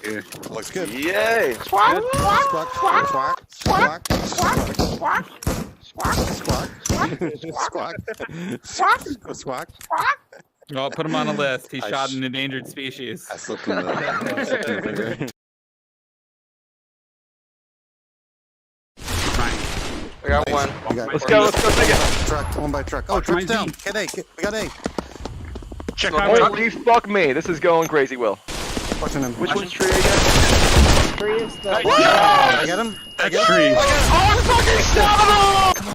Yeah. Looks good. Yay! Squawk, squawk, squawk, squawk, squawk, squawk, squawk. Oh, put him on a list. He shot an endangered species. I slipped in the finger. I got one. Let's go take it. Truck, one by truck. Oh, truck's down. Get A. We got A. Check Holy fuck me, this is going crazy, Will. Pushing him. Which one's tree again? Tree is the... I get him. I get tree. him. Oh, fucking stop him!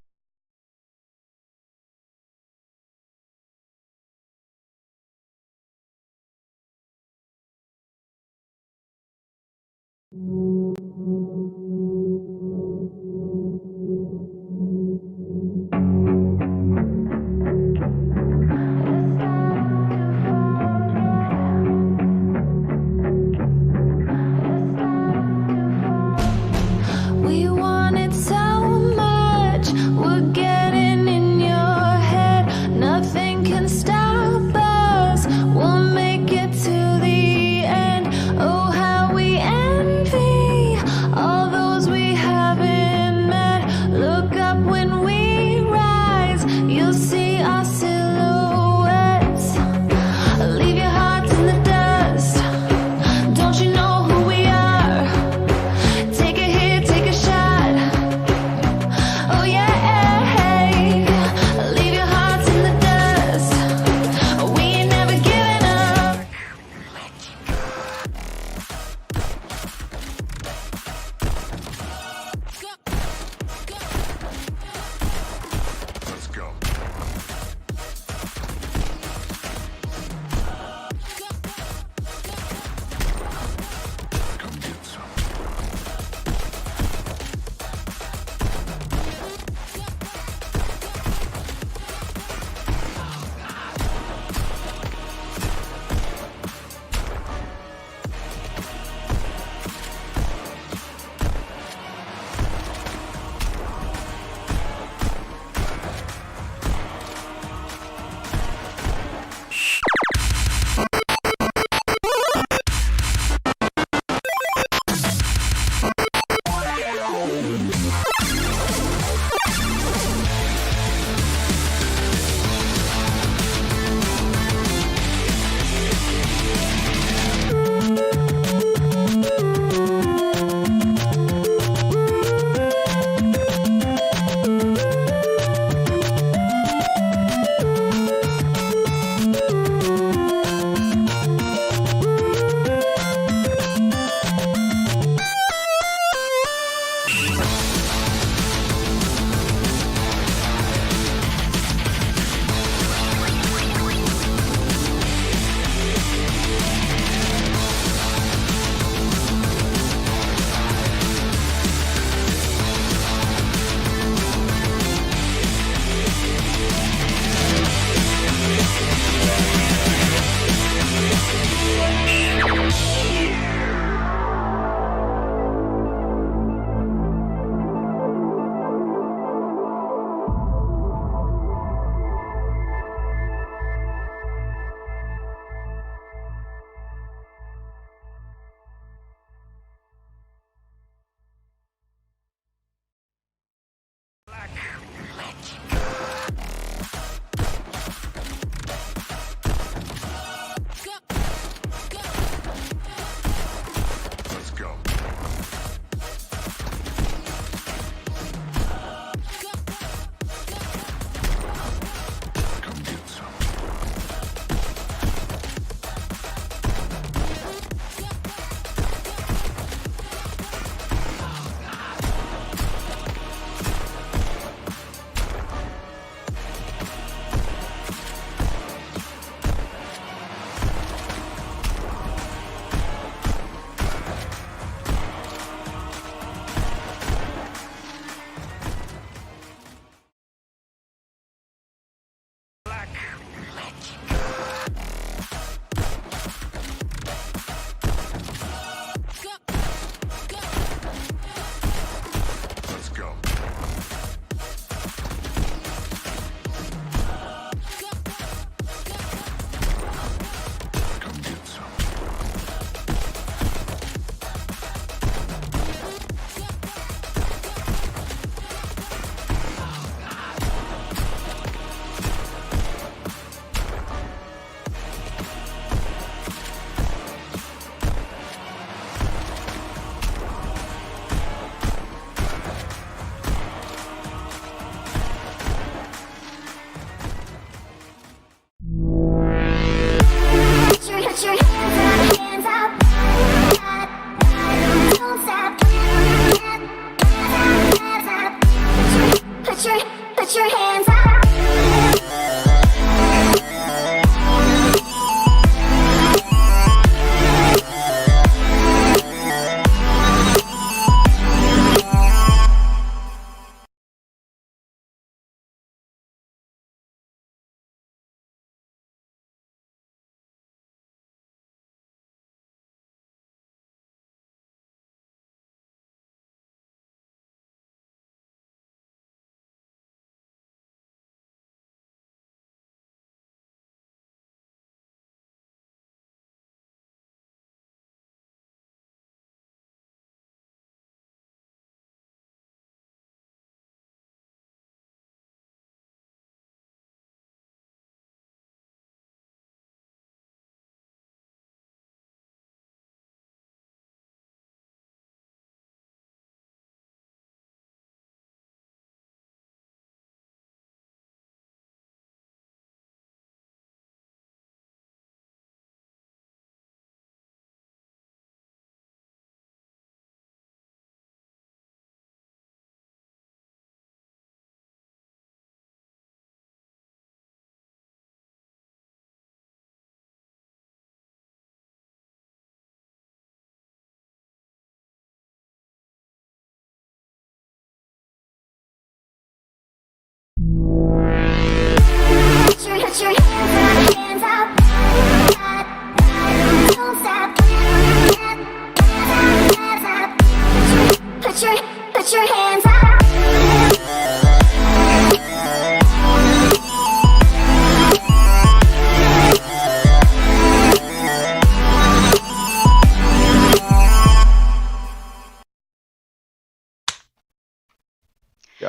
We want it so much, we're getting in your head. Nothing can stop us, we'll make it to the end. Oh, how we envy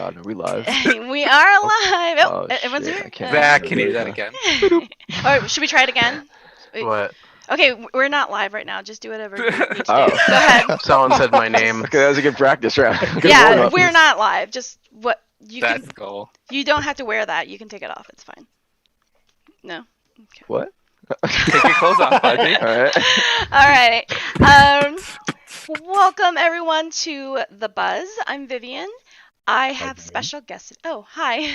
God, are we live? We are alive. Oh, Oh, everyone's shit, here. I can't Zach, can you do that again? Or should we try it again? Wait. What? Okay, we're not live right now. Just do whatever you need to do. Oh. Go ahead. Someone said my name. Okay, that was a good practice round. Good Yeah, warm-up. we're not live. Just what you That's can. cool. You don't have to wear that. You can take it off. It's fine. No. Okay. What? Take your clothes off, Audrey. Alright. All right. Welcome everyone to the Buzz. I'm Vivian. I have special guests. Oh, hi.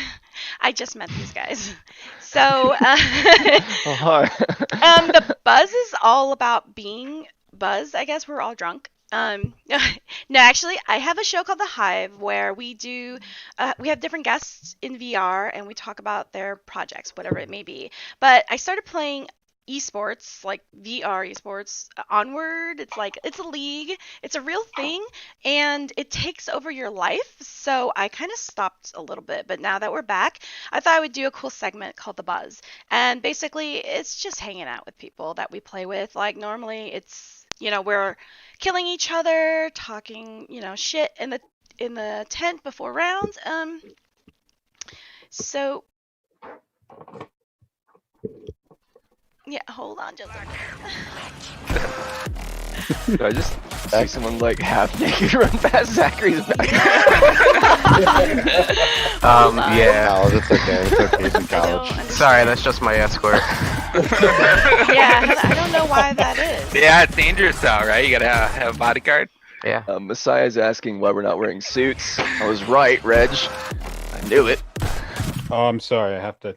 I just met these guys. So, Oh, hi. the Buzz is all about being Buzz. I guess we're all drunk. No, actually, I have a show called The Hive where we do, we have different guests in VR and we talk about their projects, whatever it may be. But I started playing esports, like VR esports, Onward. It's a league, it's a real thing, and it takes over your life. So I kind of stopped a little bit, but now that we're back, I thought I would do a cool segment called The Buzz. And basically, it's just hanging out with people that we play with. Like normally, it's we're killing each other, talking shit in the tent before rounds. So. Yeah, hold on just a minute. Did I just see someone like half naked run past Zachary's back? Yeah. College, it's okay. It's okay. He's in I don't college. understand. Sorry, that's just my escort. Yeah, I don't know why that is. Yeah, it's dangerous out, right? You gotta have a bodyguard. Yeah. Messiah's asking why we're not wearing suits. I was right, Reg. I knew it. Oh, I'm sorry. I have to.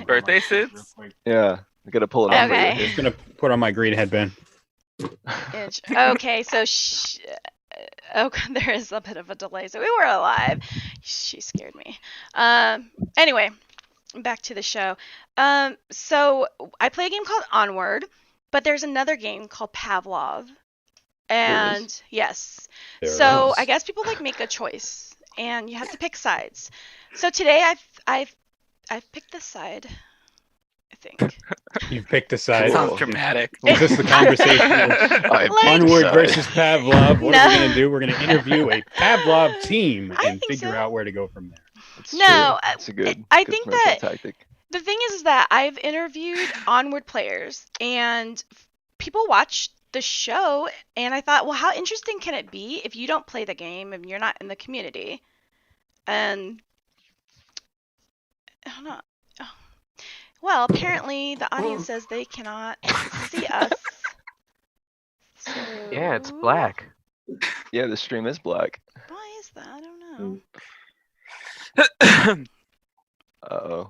Birthday suits? Yeah, I gotta pull it off. Okay. I'm just gonna put on my green headband. Okay, so there is a bit of a delay. So we were alive. She scared me. Anyway, back to the show. So I play a game called Onward, but there's another game called Pavlov. And yes. So I guess people make a choice and you have to pick sides. So today I've picked this side, I think. You've picked a side. Sounds dramatic. Is this the conversation? Onward versus Pavlov. What are we gonna do? We're gonna interview a Pavlov team I and think figure so. out where to go from there. No, It's a good. I good think commercial that- tactic. The thing is that I've interviewed Onward players and people watch the show and I thought, well, how interesting can it be if you don't play the game and you're not in the community? And I don't know. Oh. Well, apparently the audience says they cannot see us. So... Yeah, it's black. Yeah, the stream is black. Why is that? I don't know. Uh-oh.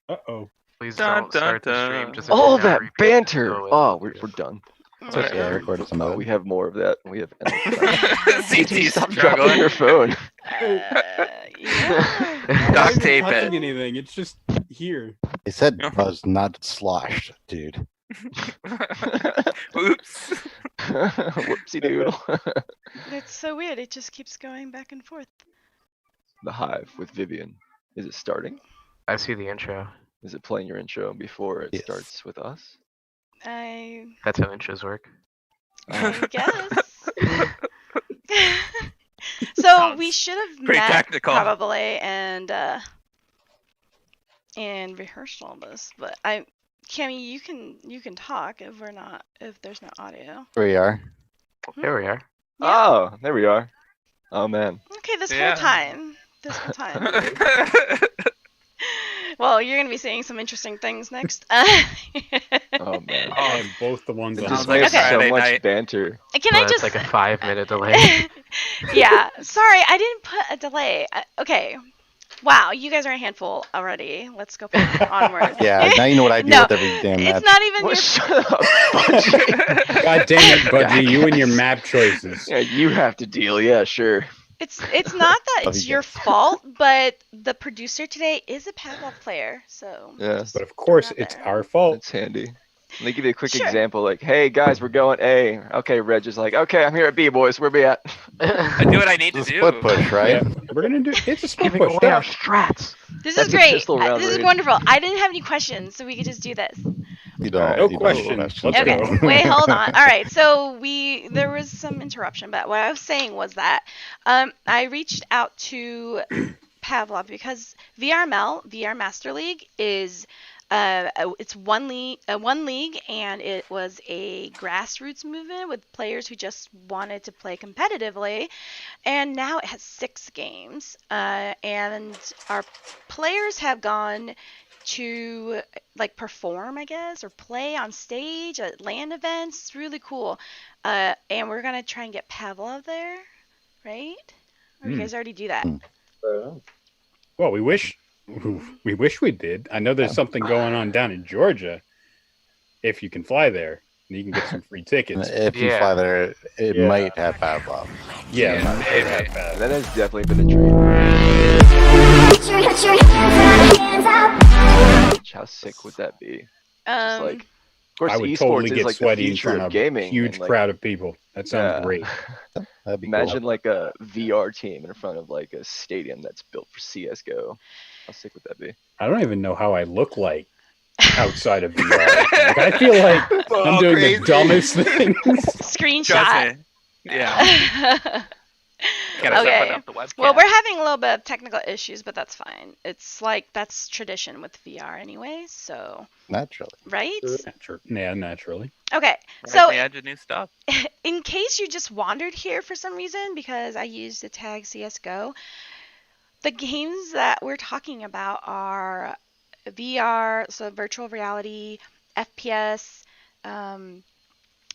Uh-oh. Please Dun, don't dun, start the dun. stream. Just if All you're not that repeating banter! it, Oh, we're done. It's okay. I recorded some of We it. have more of that. We have CT Stop dropping struggling. your phone. Yeah. Duct I'm tape not touching it. anything. It's just here. He said Buzz, not sloshed, dude. Oops. Whoopsie doodle. It's so weird. It just keeps going back and forth. The Hive with Vivian. Is it starting? I see the intro. Is it playing your intro before it Yes. starts with us? I That's how intros work. guess. So we should have pretty met technical. probably and rehearsed all this, but Cammy, you can talk if there's no audio. Here we are. There we are. Oh, there we are. Oh man. Okay, this Yeah. whole time. Well, you're gonna be saying some interesting things next. Oh man. I am both the ones It on just Sounds like makes a so Friday much night. banter. Can Well, I it's just? like a 5-minute delay. Yeah. Sorry, I didn't put a delay. Okay. Wow, you guys are a handful already. Let's go onward. Yeah, now you know what I do No, with every damn match. It's not even What? your. Shut up. Budgie. God damn it, Budgie. You and your map choices. Yeah, you have to deal. Yeah, sure. It's not that Love it's you your guys. fault, but the producer today is a Pavlov player, so. Yeah. just But of course, put it out it's there. our fault. That's handy. Let me give you a quick Sure. example. Like, hey guys, we're going A. Okay, Reg is like, okay, I'm here at B, boys. Where we at? I do what I need to It's a do. split push, right? Yeah, we're gonna do. It's a split Giving push. away our Stop. strats. This That's is a great. pistol round This is raid. wonderful. I didn't have any questions, so we could just do this. You don't. No you don't questions. ask Let's Okay, go. wait, hold on. All right, so there was some interruption, but what I was saying was that I reached out to Pavlov because VRML, VR Master League, is it's one league, and it was a grassroots movement with players who just wanted to play competitively, and now it has 6 games, and our players have gone to like perform, I guess, or play on stage at LAN events. It's really cool, and we're gonna try and get Pavlov there, right? Or you guys already do that? Well, we wish we did. I know there's something going on down in Georgia. If you can fly there, you can get some free tickets. If you Yeah. fly there, it Yeah. might have Pavlov. Yeah, Yeah, might maybe. have that. That has definitely been a dream. How sick would that be? Just like, of course, I would esports totally is get like the sweaty in future front of of gaming. a huge and, like, crowd of people. That sounds yeah. great. That'd be Imagine cool. like a VR team in front of like a stadium that's built for CSGO. How sick would that be? I don't even know how I look like outside of VR. Like, I feel like I'm doing the dumbest things. Screenshot. Trust me. Yeah. Gotta Okay. open up the webcam. Well, we're having a little bit of technical issues, but that's fine. It's like that's tradition with VR anyway, so Naturally. right? Yeah, naturally. Okay. Right So at the edge of new stuff. in case you just wandered here for some reason because I used the tag CSGO, the games that we're talking about are VR, so virtual reality, FPS,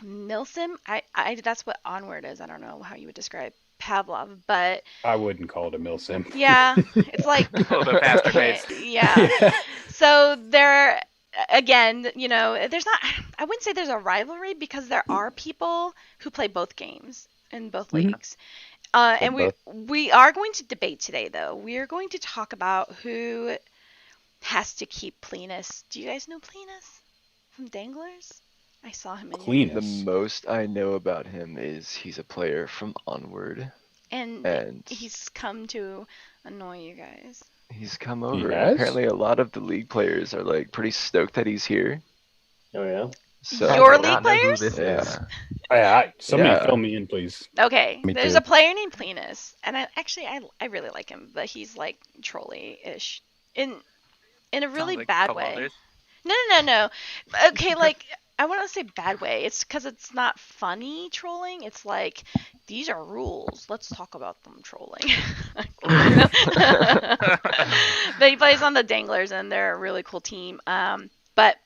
Milsim. I that's what Onward is. I don't know how you would describe Pavlov, but I wouldn't call it a milsim. yeah, it's like A little bit faster paced. yeah. So there, again, you know, there's not. I wouldn't say there's a rivalry because there are people who play both games in both leagues. And we are going to debate today, though. We are going to talk about who has to keep Plenus. Do you guys know Plenus from Danglers? I saw him in your Cleanus. The videos. most I know about him is he's a player from Onward, And and he's come to annoy you guys. he's come over. has? And apparently, a lot of the league players are like pretty stoked that he's here. Oh yeah. So Your I do league not know who players? this is. yeah, Somebody Yeah. fill me in, please. Okay, Me there's too. a player named Plenus, and I really like him, but he's like trolly-ish in a really Sounds like bad couple way. others. No. Okay, like I want to say bad way. It's because it's not funny trolling. It's like these are rules. Let's talk about them trolling. But he plays on the Danglers, and they're a really cool team. But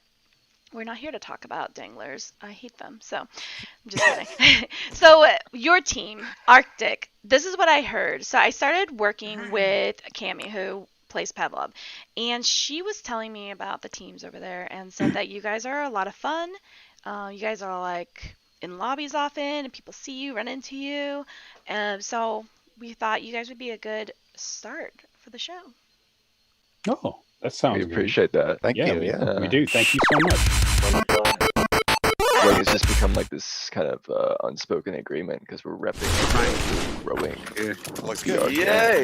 we're not here to talk about Danglers. I hate them. So I'm just kidding. So your team, Arctic. This is what I heard. So I started working with Cami, who plays Pavlov, and she was telling me about the teams over there and said that you guys are a lot of fun. You guys are like in lobbies often, and people see you, run into you. So we thought you guys would be a good start for the show. Oh, that sounds we good. appreciate that. Thank you. we, Yeah. we do. Thank you so much. Like it's just become like this kind of unspoken agreement because we're repping growing. Looks good. Yay!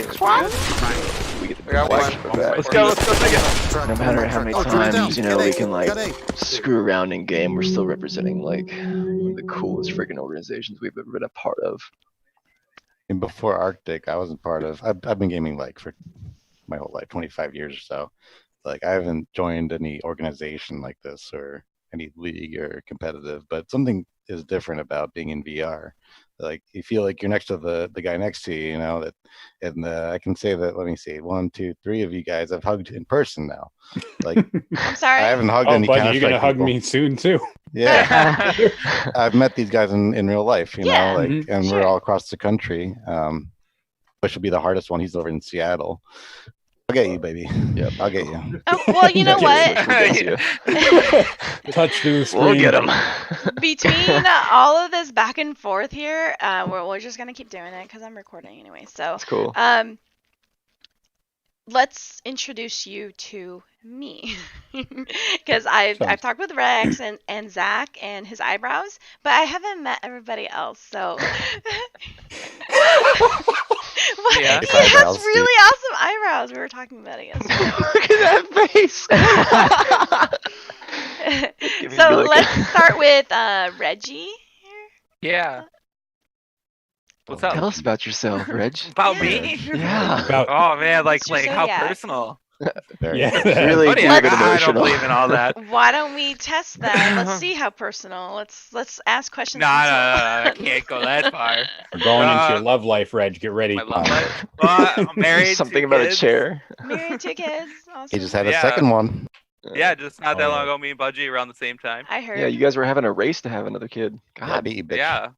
We get the got flagship one. of that. Let's go take it. No matter how many times, you know, we can like screw around in game, we're still representing like one of the coolest freaking organizations we've ever been a part of. And before Arctic, I wasn't part of. I've been gaming like for my whole life, 25 years or so. Like I haven't joined any organization like this or any league or competitive, but something is different about being in VR. Like you feel like you're next to the guy next to you, you know, that, and I can say that, let me see, 1, 2, 3 of you guys I've hugged in person now. Like I'm sorry. I haven't hugged Oh, any buddy, Counter-Strike you're gonna hug people. me soon too. Yeah. I've met these guys in real life, you Yeah. know, like, Mhm. and Sure. we're all across the country. Which will be the hardest one. He's over in Seattle. I'll get you, baby. Yep. I'll get you. Oh, well, you know what? We'll get you. Touch through the screen. We'll get him. Between all of this back and forth here, we're just gonna keep doing it because I'm recording anyway. So, That's cool. let's introduce you to me because I've talked with Rex and Zach and his eyebrows, but I haven't met everybody else. So, Yeah. he His has eyebrows, dude. really awesome eyebrows. We were talking about it yesterday. Look at that face. Give me So like let's start with Reggie here. Yeah. What's up? Tell us about yourself, Reg. About Yeah. me? Yeah. About Oh man, like It's your how zodiac. personal. Very yeah, Really But deep yeah, and I don't emotional. believe in all that. Why don't we test that? Let's see how personal. Let's ask questions. No, from I can't go that far. we're going into your Uh, love life, Reg. Get ready. My love life. Well, I'm married. Something 2 about kids. a chair. Married, 2 kids. Awesome. He just had a Yeah. second one. Yeah, just not that Oh, long yeah. ago, me and Budgie around the same time. I heard. Yeah, you guys were having a race to have another kid. Yeah, I God. beat you, bitch. Yeah.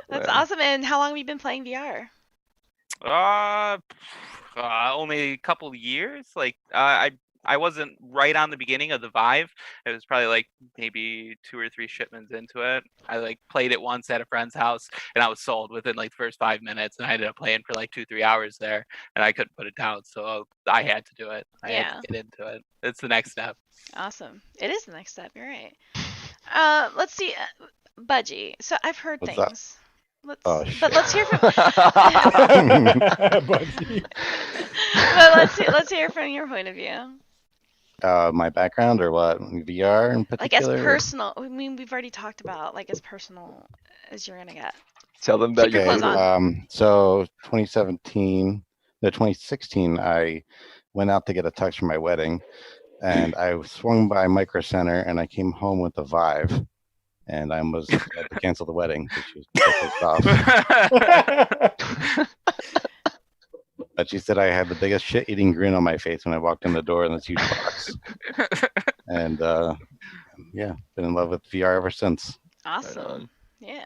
That's Man. awesome. And how long have you been playing VR? Only a couple years. Like, I wasn't right on the beginning of the Vive. It was probably like maybe 2 or 3 shipments into it. I like played it once at a friend's house, and I was sold within like the first 5 minutes. And I ended up playing for like 2-3 hours there, and I couldn't put it down. So I had to do it. I had to get into it. It's the next step. Awesome. It is the next step. You're right. Let's see, Budgie. So I've heard What's up? things. Oh, But shit. let's hear from. Budgie. But let's hear from your point of view. My background or what? VR in Like as particular? personal. I mean, we've already talked about like as personal as you're gonna get. Tell them about Keep your your clothes on. So 2016, I went out to get a tux for my wedding, and I swung by Micro Center, and I came home with a Vive, and I almost had to cancel the wedding because she was so pissed off. But she said I had the biggest shit-eating grin on my face when I walked in the door in this huge box, and yeah, been in love with VR ever since. Awesome. Yeah.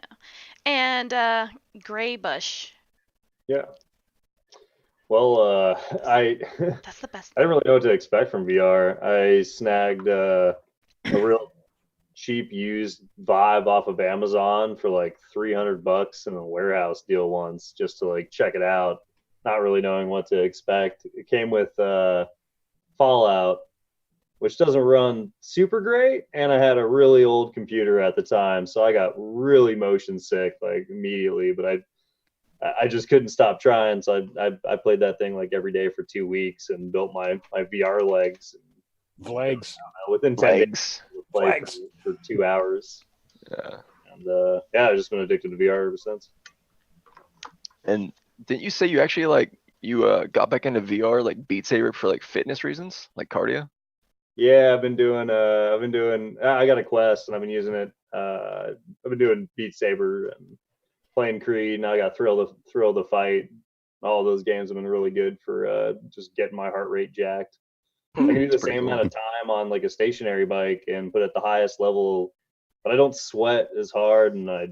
And Gray Bush. Yeah. Well, That's the best. I didn't really know what to expect from VR. I snagged a real cheap used Vive off of Amazon for like $300 in a warehouse deal once, just to like check it out, not really knowing what to expect. It came with Fallout, which doesn't run super great, and I had a really old computer at the time, so I got really motion sick like immediately. But I just couldn't stop trying, so I played that thing like every day for 2 weeks and built my VR legs. Legs. Within 10 days, Legs. I would play for 2 hours. Yeah. And yeah, I've just been addicted to VR ever since. And didn't you say you actually like you got back into VR like Beat Saber for like fitness reasons, like cardio? Yeah, I've been doing I got a Quest and I've been using it. I've been doing Beat Saber and playing Creed. Now I got Thrill to Fight. All those games have been really good for just getting my heart rate jacked. I can do the pretty same cool. amount of time on like a stationary bike and put it at the highest level, but I don't sweat as hard and I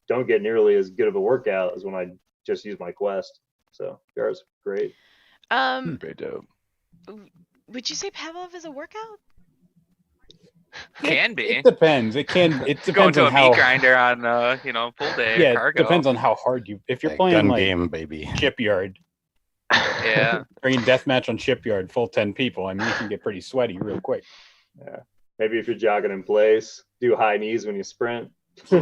don't get nearly as good of a workout as when I just use my Quest. So VR is great. Very dope. Would you say Pavlov is a workout? Can be. It depends. It depends Going to on a how. meat grinder on full day Yeah, it cargo. depends on how hard you. If you're Yeah, playing gun like game, baby. Shipyard, Yeah. bringing deathmatch on Shipyard, full 10 people. I mean, you can get pretty sweaty real quick. Yeah. Maybe if you're jogging in place, do high knees when you sprint. No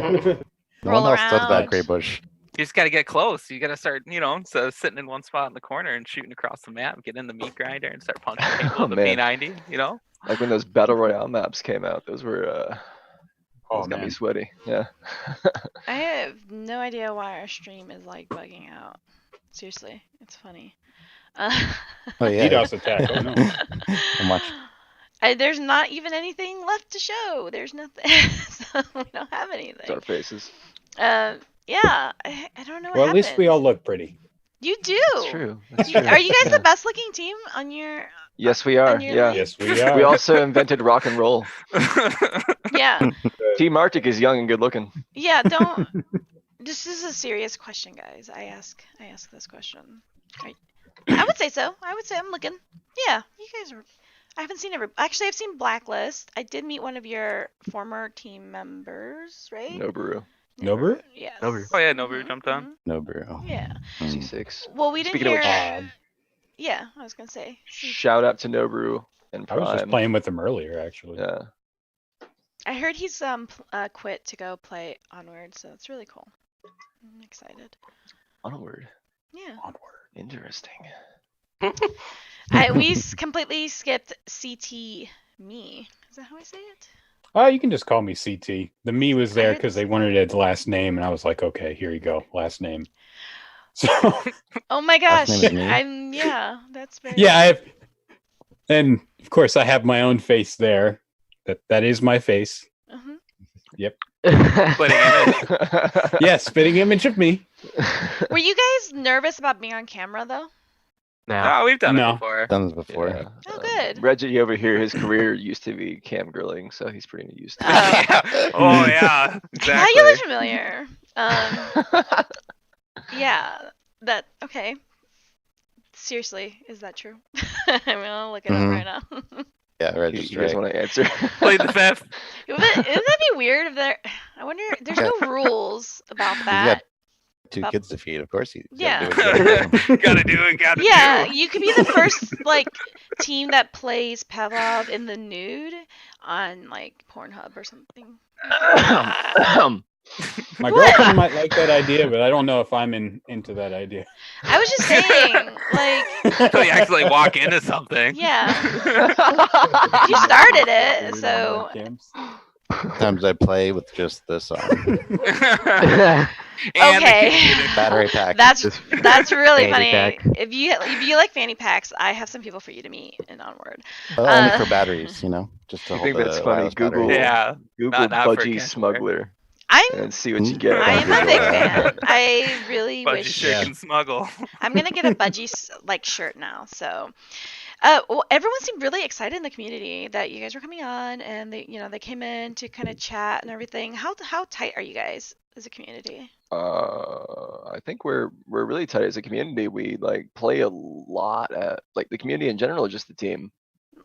Roll one else does around. that, Gray Bush. You just got to get close. You got to start, so sitting in one spot in the corner and shooting across the map, get in the meat grinder and start punching people with the man. P90, Like when those battle royale maps came out, those were Oh those got me man, sweaty. Yeah. I have no idea why our stream is like bugging out. Seriously, it's funny. Oh yeah. DDoS attack. Oh no. How much? There's not even anything left to show. There's nothing. So we don't have anything. Our faces. Yeah, I don't know what Well, at least we happened. all look pretty. You do. That's true. That's true. Are you guys the best looking team on your? Yes, we are. on your Yeah. league? Yes, we are. We also invented rock and roll. Yeah, Team Arctic is young and good looking. yeah. Don't. This is a serious question, guys. I ask this question. I would say so. I would say I'm looking. Yeah, you guys are. I haven't seen Actually, I've seen Blacklist. I did meet one of your former team members, right? Noboru. Noboru? Yes. Noboru. Oh, yeah, Noboru jumped on. No, bro. Yeah. C6. Well, we didn't Speaking of hear. which, Yeah, I was gonna say. shout out to Noboru and I was just Prime. playing with him earlier, actually. Yeah. I heard he's quit to go play Onward, so it's really cool. I'm excited. Onward. Yeah. Onward. Interesting. We completely skipped CT me. Is that how I say it? Oh, you can just call me CT. The me was there heard because this- they wanted Ed's last name, and I was like, okay, here you go, last name. So Oh my gosh. Last name is me? Yeah, that's very. yeah, I have, and of course I have my own face there. That is my face. Mhm. Splitting image. Yeah, spitting image of me. Were you guys nervous about being on camera though? No. Oh, we've done No. it before. Done this before. Yeah. Oh, good. Reggie over here, his career used to be cam grilling, so he's pretty used to it. Yeah. Oh yeah, exactly. Vaguely familiar. Yeah. That okay. Seriously, is that true? I'm gonna look it up Mhm. right now. Yeah, You register. guys want to answer? Plead the fifth. Wouldn't that be weird if there? I wonder. There's no rules about got that. 2 About- kids to feed, of course. You Yeah. gotta do what you Gotta do it. Gotta Yeah, do. you could be the first like team that plays Pavlov in the nude on like Pornhub or something. My What? girlfriend might like that idea, but I don't know if I'm into that idea. I was just saying, like, Until you actually walk into something. yeah, you started it, so Sometimes I play with just this on. And Okay. the computer. Battery pack. that's Just really fanny funny. pack. If you like fanny packs, I have some people for you to meet in Onward. Only uh, for batteries, you know, just to I hold think that's the funny. wireless battery. Google- Yeah. Google Not for budgie casual smuggler I'm and see what you get. I'm a big fan. I really Budgie wish shirt can smuggle. I'm gonna get a budgie like shirt now. So, well, everyone seemed really excited in the community that you guys were coming on, and they came in to kind of chat and everything. How tight are you guys as a community? I think we're really tight as a community. We like play a lot at like the community in general, or just the team.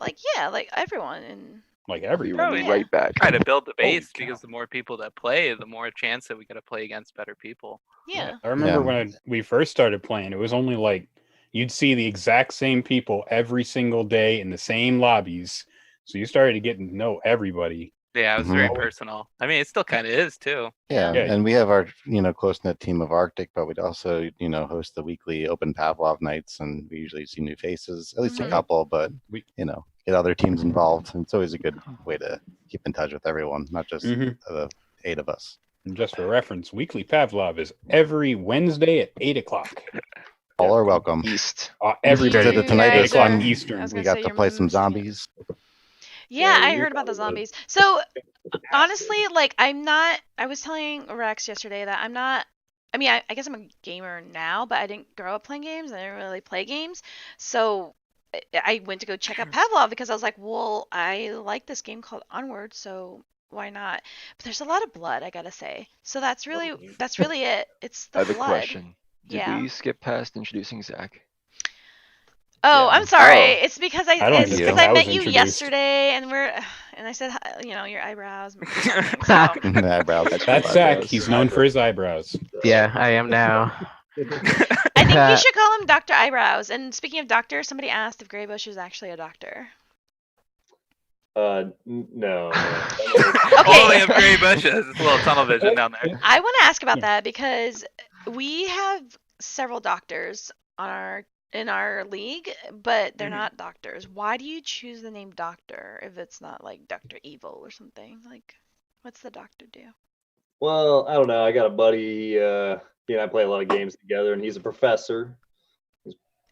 Like yeah, like everyone and Like We everyone. Probably. right back. Try to build the base cow. because the more people that play, the more chance that we got to play against better people. yeah. I remember Yeah. when we first started playing, it was only like you'd see the exact same people every single day in the same lobbies. So you started to get to know everybody. Yeah, it was very Mhm. personal. I mean, it still kind of is too. Yeah, Yeah. and we have our close knit team of Arctic, but we'd also host the weekly open Pavlov nights, and we usually see new faces, at least a Mhm. couple, but We- get other teams involved, and it's always a good way to keep in touch with everyone, not just Mhm. the 8 of us. And just for reference, weekly Pavlov is every Wednesday at 8 o'clock. All are welcome. East. Every You Did Wednesday it tonight at guys 8 o'clock are- Eastern. I was We gonna got say to you're play some Muslim. zombies. Yeah, Yeah, I you're heard about the probably- zombies. So honestly, like I was telling Rex yesterday that I'm not. I mean, I guess I'm a gamer now, but I didn't grow up playing games. I didn't really play games, so I went to go check out Pavlov because I was like, well, I like this game called Onward, so why not? But there's a lot of blood, I gotta say. So that's really it. It's I the have a blood. question. Did Yeah. we skip past introducing Zach? Oh, Yeah. I'm sorry. Oh. It's because I don't it's think because so. I I met was you introduced. yesterday, and I said, your eyebrows. or something, so. The eyebrows. That's Zach. He's known for his eyebrows. Yeah, I am now. I think you should call him Dr. Eyebrows. And speaking of doctor, somebody asked if Graybush is actually a doctor. No. Okay. Only have gray bushes. It's a little tunnel vision down there. I want to ask about that because we have several doctors in our league, but they're not doctors. Why do you choose the name Doctor if it's not like Dr. Evil or something? Like, what's the doctor do? Well, I don't know. I got a buddy. He and I play a lot of games together, and he's a professor.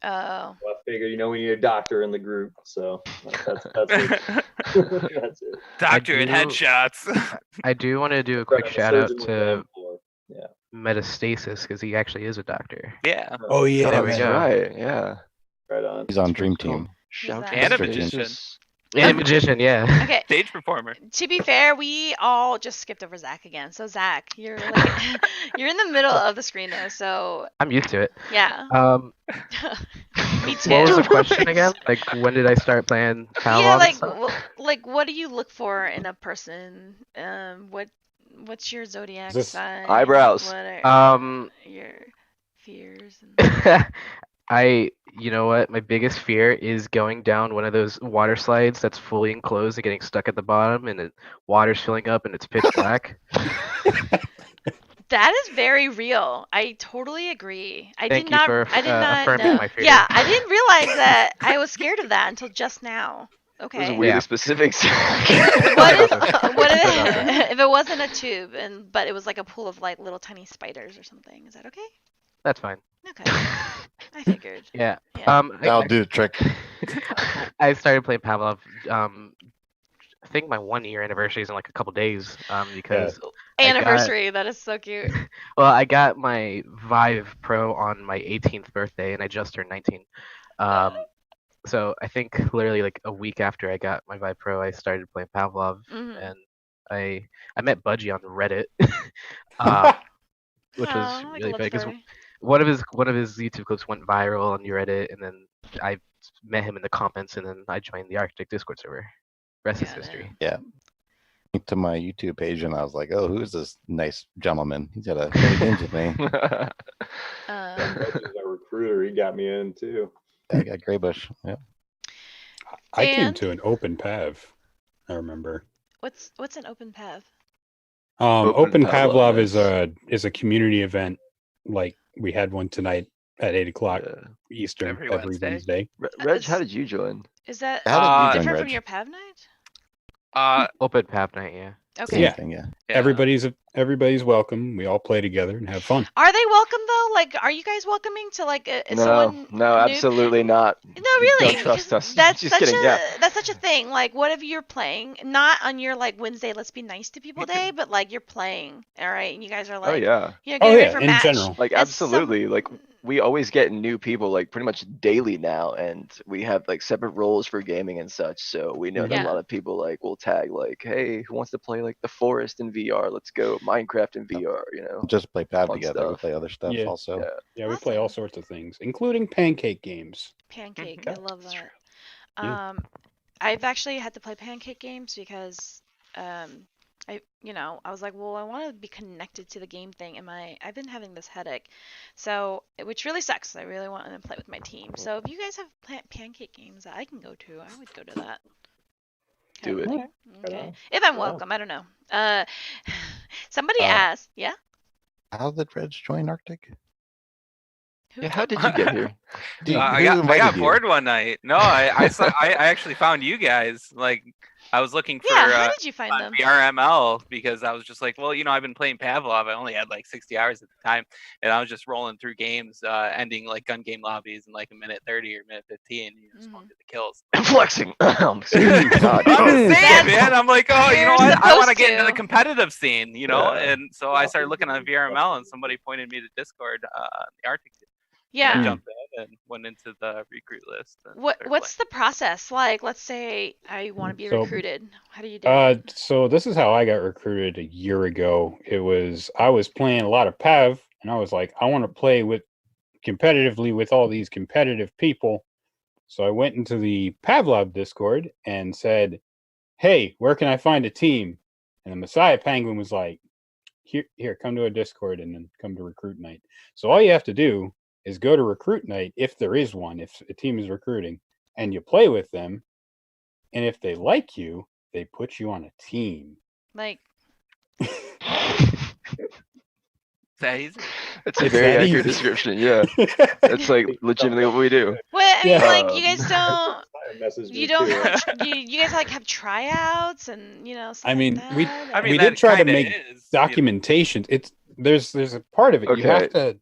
Oh, So I figured, we need a doctor in the group, so that's it. That's it. Doctor and do- headshots. I do want to do a Right, quick I'm a shout out surgeon with to an M4. Yeah. Metastasis because he actually is a doctor. Yeah. Oh, yeah. There we That's go. right. Yeah. Right on. He's on Dream Team. Shout that? out And a to magician. Jesus. And a magician, yeah. okay. Stage performer. To be fair, we all just skipped over Zach again. So Zach, you're like you're in the middle of the screen though. So I'm used to it. yeah, me too. What was the question again? Like, when did I start playing Pavlov? Yeah, and like stuff? like what do you look for in a person? What's your zodiac Is this sign? eyebrows? What are your fears? And... you know what? My biggest fear is going down one of those water slides that's fully enclosed and getting stuck at the bottom, and the water's filling up and it's pitch black. That is very real. I totally agree. I Thank did you not. for I did not affirming know. my fear. Yeah, I didn't realize that I was scared of that until just now. Those are Okay. weirdly Yeah. specific. What if Sorry what about that. if it wasn't a tube but it was like a pool of like little tiny spiders or something? Is that okay? That's fine. Okay. I figured. Yeah. Yeah. That'll do the trick. I started playing Pavlov. I think my 1 year anniversary is in like a couple days. Because I got- Anniversary. That is so cute. well, I got my Vive Pro on my 18th birthday, and I just turned 19. So I think literally like a week after I got my Vive Pro, I started playing Pavlov, Mhm. and I met Budgie on Reddit, which was Aw, like a really love funny because story. one of his YouTube clips went viral on Reddit, and then I met him in the comments, and then I joined the Arctic Discord server. Rest is Yeah, history. Yeah. To my YouTube page, and I was like, "Oh, who's this nice gentleman? He's got a play games with me." Budgie's a recruiter. He got me in too. I got Graybush. Yeah. I came And- to an open pav. I remember. What's an open pav? Open Pavlov is- is a community event. Like we had one tonight at 8 o'clock Eastern Every every Wednesday. Wednesday. Reg, how did you join? Is that How did you join, different Reg? from your pav night? Open Pav night, yeah. Okay. Same Yeah. thing, yeah. Yeah. Everybody's welcome. We all play together and have fun. Are they welcome though? Like, are you guys welcoming to like someone? No, new? absolutely not. No, really. Don't trust because us. That's Just such kidding, a yeah. that's such a thing. Like, what if you're playing not on your like Wednesday, let's be nice to people day, but like you're playing, all right, and you guys are like, Oh yeah. you know, Oh getting ready yeah, for in match. general. Like And some- absolutely. Like we always get new people like pretty much daily now, and we have like separate roles for gaming and such. So we know that Yeah. a lot of people like will tag like, hey, who wants to play like the forest in VR? Let's go Minecraft in VR. You know. Just play Pav Fun together. We stuff. play other stuff Yeah. also. Yeah. Yeah, we play all Awesome. sorts of things, including pancake games. Pancake. Yeah, I love that's that. Yeah. I've actually had to play pancake games because I was like, well, I want to be connected to the game thing, and I've been having this headache, so which really sucks. I really want to play with my team. So if you guys have pancake games that I can go to, I would go to that. Do it. Okay. Yeah. If I'm Yeah. welcome, I don't know. Somebody Uh, asked, yeah. How did Reg join Arctic? Who Yeah, how told- did you get here? Dude, I who got invited you? bored one night. No, I actually found you guys. Like I was looking for Yeah, how did you find on them? VRML because I was just like, well, I've been playing Pavlov. I only had like 60 hours at the time, and I was just rolling through games, ending like gun game lobbies in like a minute 30 or minute 15. And just wanted the kills. Flexing. God. I'm saying, That's- man. I'm like, oh, you know You're what? I want to supposed get into the to. competitive scene, Yeah. And so I started looking on VRML, and somebody pointed me to Discord, the Arctic. I Yeah. jumped in and went into the recruit list. and started What's the process like? Let's say I want to be So, recruited. How do you do it? So this is how I got recruited a year ago. I was playing a lot of Pav, and I was like, I want to play competitively with all these competitive people. So I went into the Pavlov Discord and said, "Hey, where can I find a team?" And the Messiah Penguin was like, "Here, come to a Discord and then come to recruit night." So all you have to do is go to recruit night if there is one, if a team is recruiting, and you play with them. And if they like you, they put you on a team. Like, that easy? That's a It's very that accurate easy. description. Yeah. That's like legitimately what we do. what? I mean, Yeah. like you guys don't. Message You me don't. too. You guys like have tryouts and stuff I mean, like we- that, I or- mean, We that did try to kinda make is, Documentation. There's a part of it. You have to.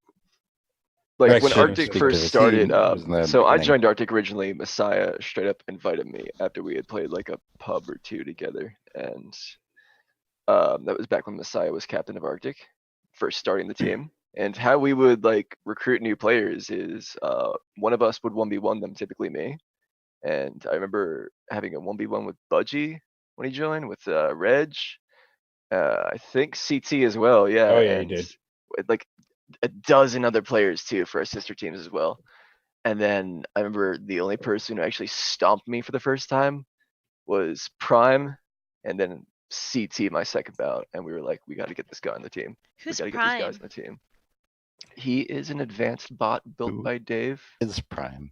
Like Rex when should Arctic speak to first the started team. up, It was in the so I beginning. joined Arctic originally. Messiah straight up invited me after we had played like a pub or two together, and that was back when Messiah was captain of Arctic, first starting the team. And how we would like recruit new players is one of us would 1v1 them, typically me. And I remember having a 1v1 with Budgie when he joined, with Reg, I think CT as well, yeah. Oh, yeah, he and did. with, like a dozen other players too for our sister teams as well. And then I remember the only person who actually stomped me for the first time was Prime, and then CT my second bout. And we were like, we got to get this guy on the team. Who's We got to get these guys Prime? on the team. He is an advanced bot built Who? by Dave. Is Prime.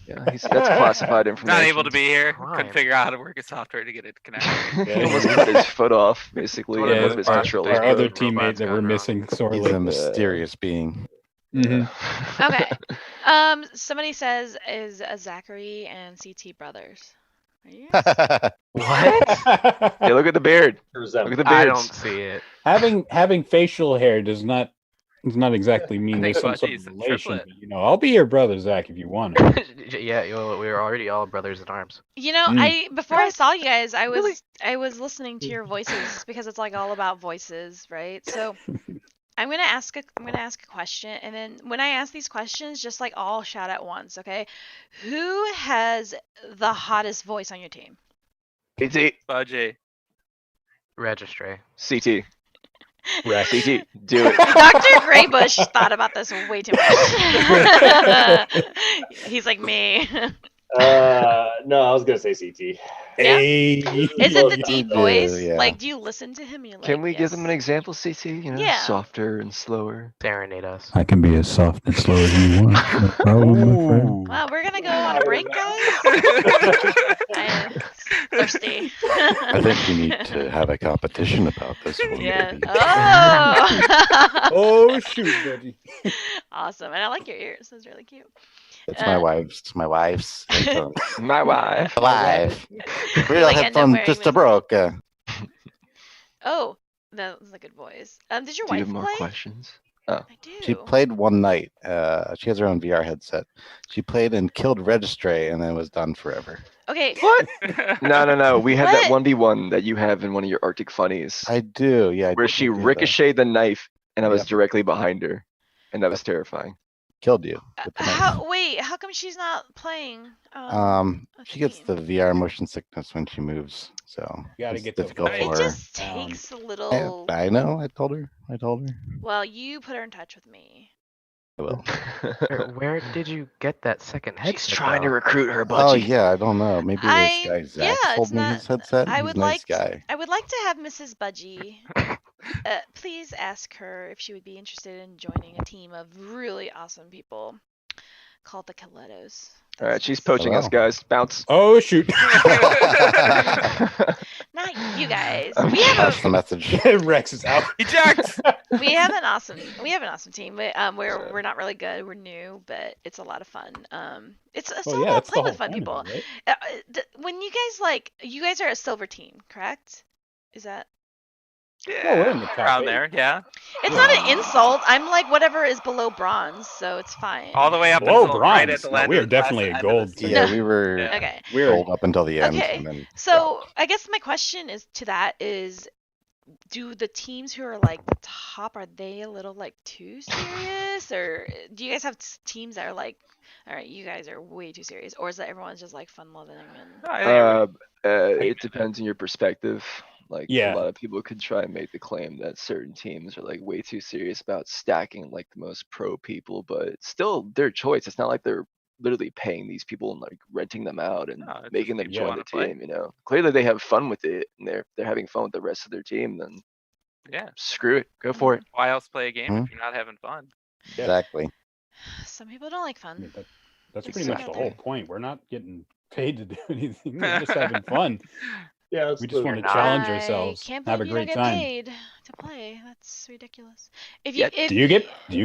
Yeah, that's classified information. Not able to be here. Prime. Couldn't figure out how to work his software to get it connected. He almost cut his foot off, basically. One of and Yeah, one of his our- controllers Our Robots other broke. teammate that we're gone missing He's sorely. a mysterious being. Mhm. Okay. Somebody says is Zachary and CT brothers. Are you guys? What? Hey, look at the beard. Look Resemble. at the I beards. don't see it. having facial hair does not exactly mean think there's some sort of Budgie's a relation. triplet. But, I'll be your brother, Zach, if you want it. Yeah, we're already all brothers in arms. You know, Mm. before I saw you guys, Really? I was listening to your voices because it's like all about voices, right? So I'm gonna ask a question, and then when I ask these questions, just like all shout at once, okay? Who has the hottest voice on your team? CT. Budgie. Registry. CT. Rex. CT. Do it. Dr. Graybush thought about this way too much. He's like me. No, I was gonna say CT. Hey. Is it the You deep do, voice? yeah. Like, do you listen to him? And you're like, Can we give them an yes. example, CT? Yeah. Softer and slower. Serenade us. I can be as soft and slow as you want. No problem, my friend. Wow, we're gonna go on a break, guys. I'm thirsty. I think we need to have a competition about this one. Yeah. maybe. Oh. Oh shoot, buddy. Awesome, and I like your ears. That's really cute. It's my wife's. It's my wife's. headphones. My wife. Live. Real Like, end up headphones wearing just them. broke. Oh, that was a good voice. Did your Do you wife have more play? questions? I do. She played one night. She has her own VR headset. She played and killed Registry and then was done forever. Okay. What? No. We had that What? 1v1 that you have in one of your Arctic funnies. I do, yeah. I where did she do that. ricocheted the knife and I was Yep. directly behind her. And that was terrifying. Killed you. With the knife. Wait, how come she's not playing? She gets the VR motion sickness when she moves, so You gotta it's get the difficult It It for her. just down. takes a little. I know. I told her. Well, you put her in touch with me. I will. Where did you get that second headset? She's trying to though? recruit her, Oh Budgie. yeah, I don't know. Maybe this guy Zach yeah, sold it's me not. his headset. I He's would a nice like. guy. I would like to have Mrs. Budgie. Please ask her if she would be interested in joining a team of really awesome people called the Colettos. Alright, she's poaching us, Hello. guys. Bounce. Oh shoot. Not you guys. I'm We have That's the message. Rex is out. Eject! an awesome team. We're not really good. We're new, but it's a lot of fun. It's Oh all yeah, about that's the playing whole with fun point of people. it, right? When you guys are a silver team, correct? Is that? Yeah, we're in the top around 8. there, yeah. It's not an insult. I'm like whatever is below bronze, so it's fine. All the way up Below until right bronze. at the No, end we of are the definitely last a end of gold the team. Yeah, season. we were Yeah. Okay. We're gold up until the end. Okay. And then So I guess my question is to that is, do the teams who are like the top, are they a little like too serious, or do you guys have teams that are like, all right, you guys are way too serious, or is that everyone's just like fun loving and? No, I think It depends on your perspective. Like Yeah. a lot of people could try and make the claim that certain teams are like way too serious about stacking like the most pro people, but it's still their choice. It's not like they're literally paying these people and like renting them out and No, it's making just them people join the wanna play. team. Clearly they have fun with it and they're having fun with the rest of their team, then yeah. screw it. Go for it. Why else play a game Hmm? if you're not having fun? Yeah. exactly. Some people don't like I mean, fun. that's It's pretty much out the there. whole point. We're not getting paid to do anything. We're just having fun. Yeah, that's We just the- want to not. challenge I ourselves, can't have a believe you great don't get time. paid to play. That's ridiculous. If Yeah, if Do you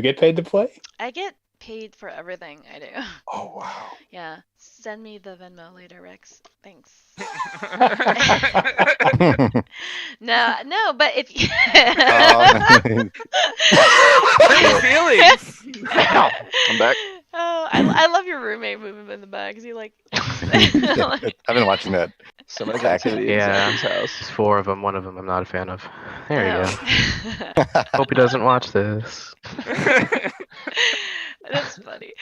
get paid to play? I get paid for everything I do. Oh wow. Yeah, send me the Venmo later, Rex. Thanks. No, but if you... Hurt feelings. I'm back. Oh, I love your roommate moving in the back. Is he like? I've been watching that. So much Exactly. activity in Yeah. Zach's house. There's 4 of them. One of them I'm not a fan of. There you go. go. Hope he doesn't watch this. That's funny.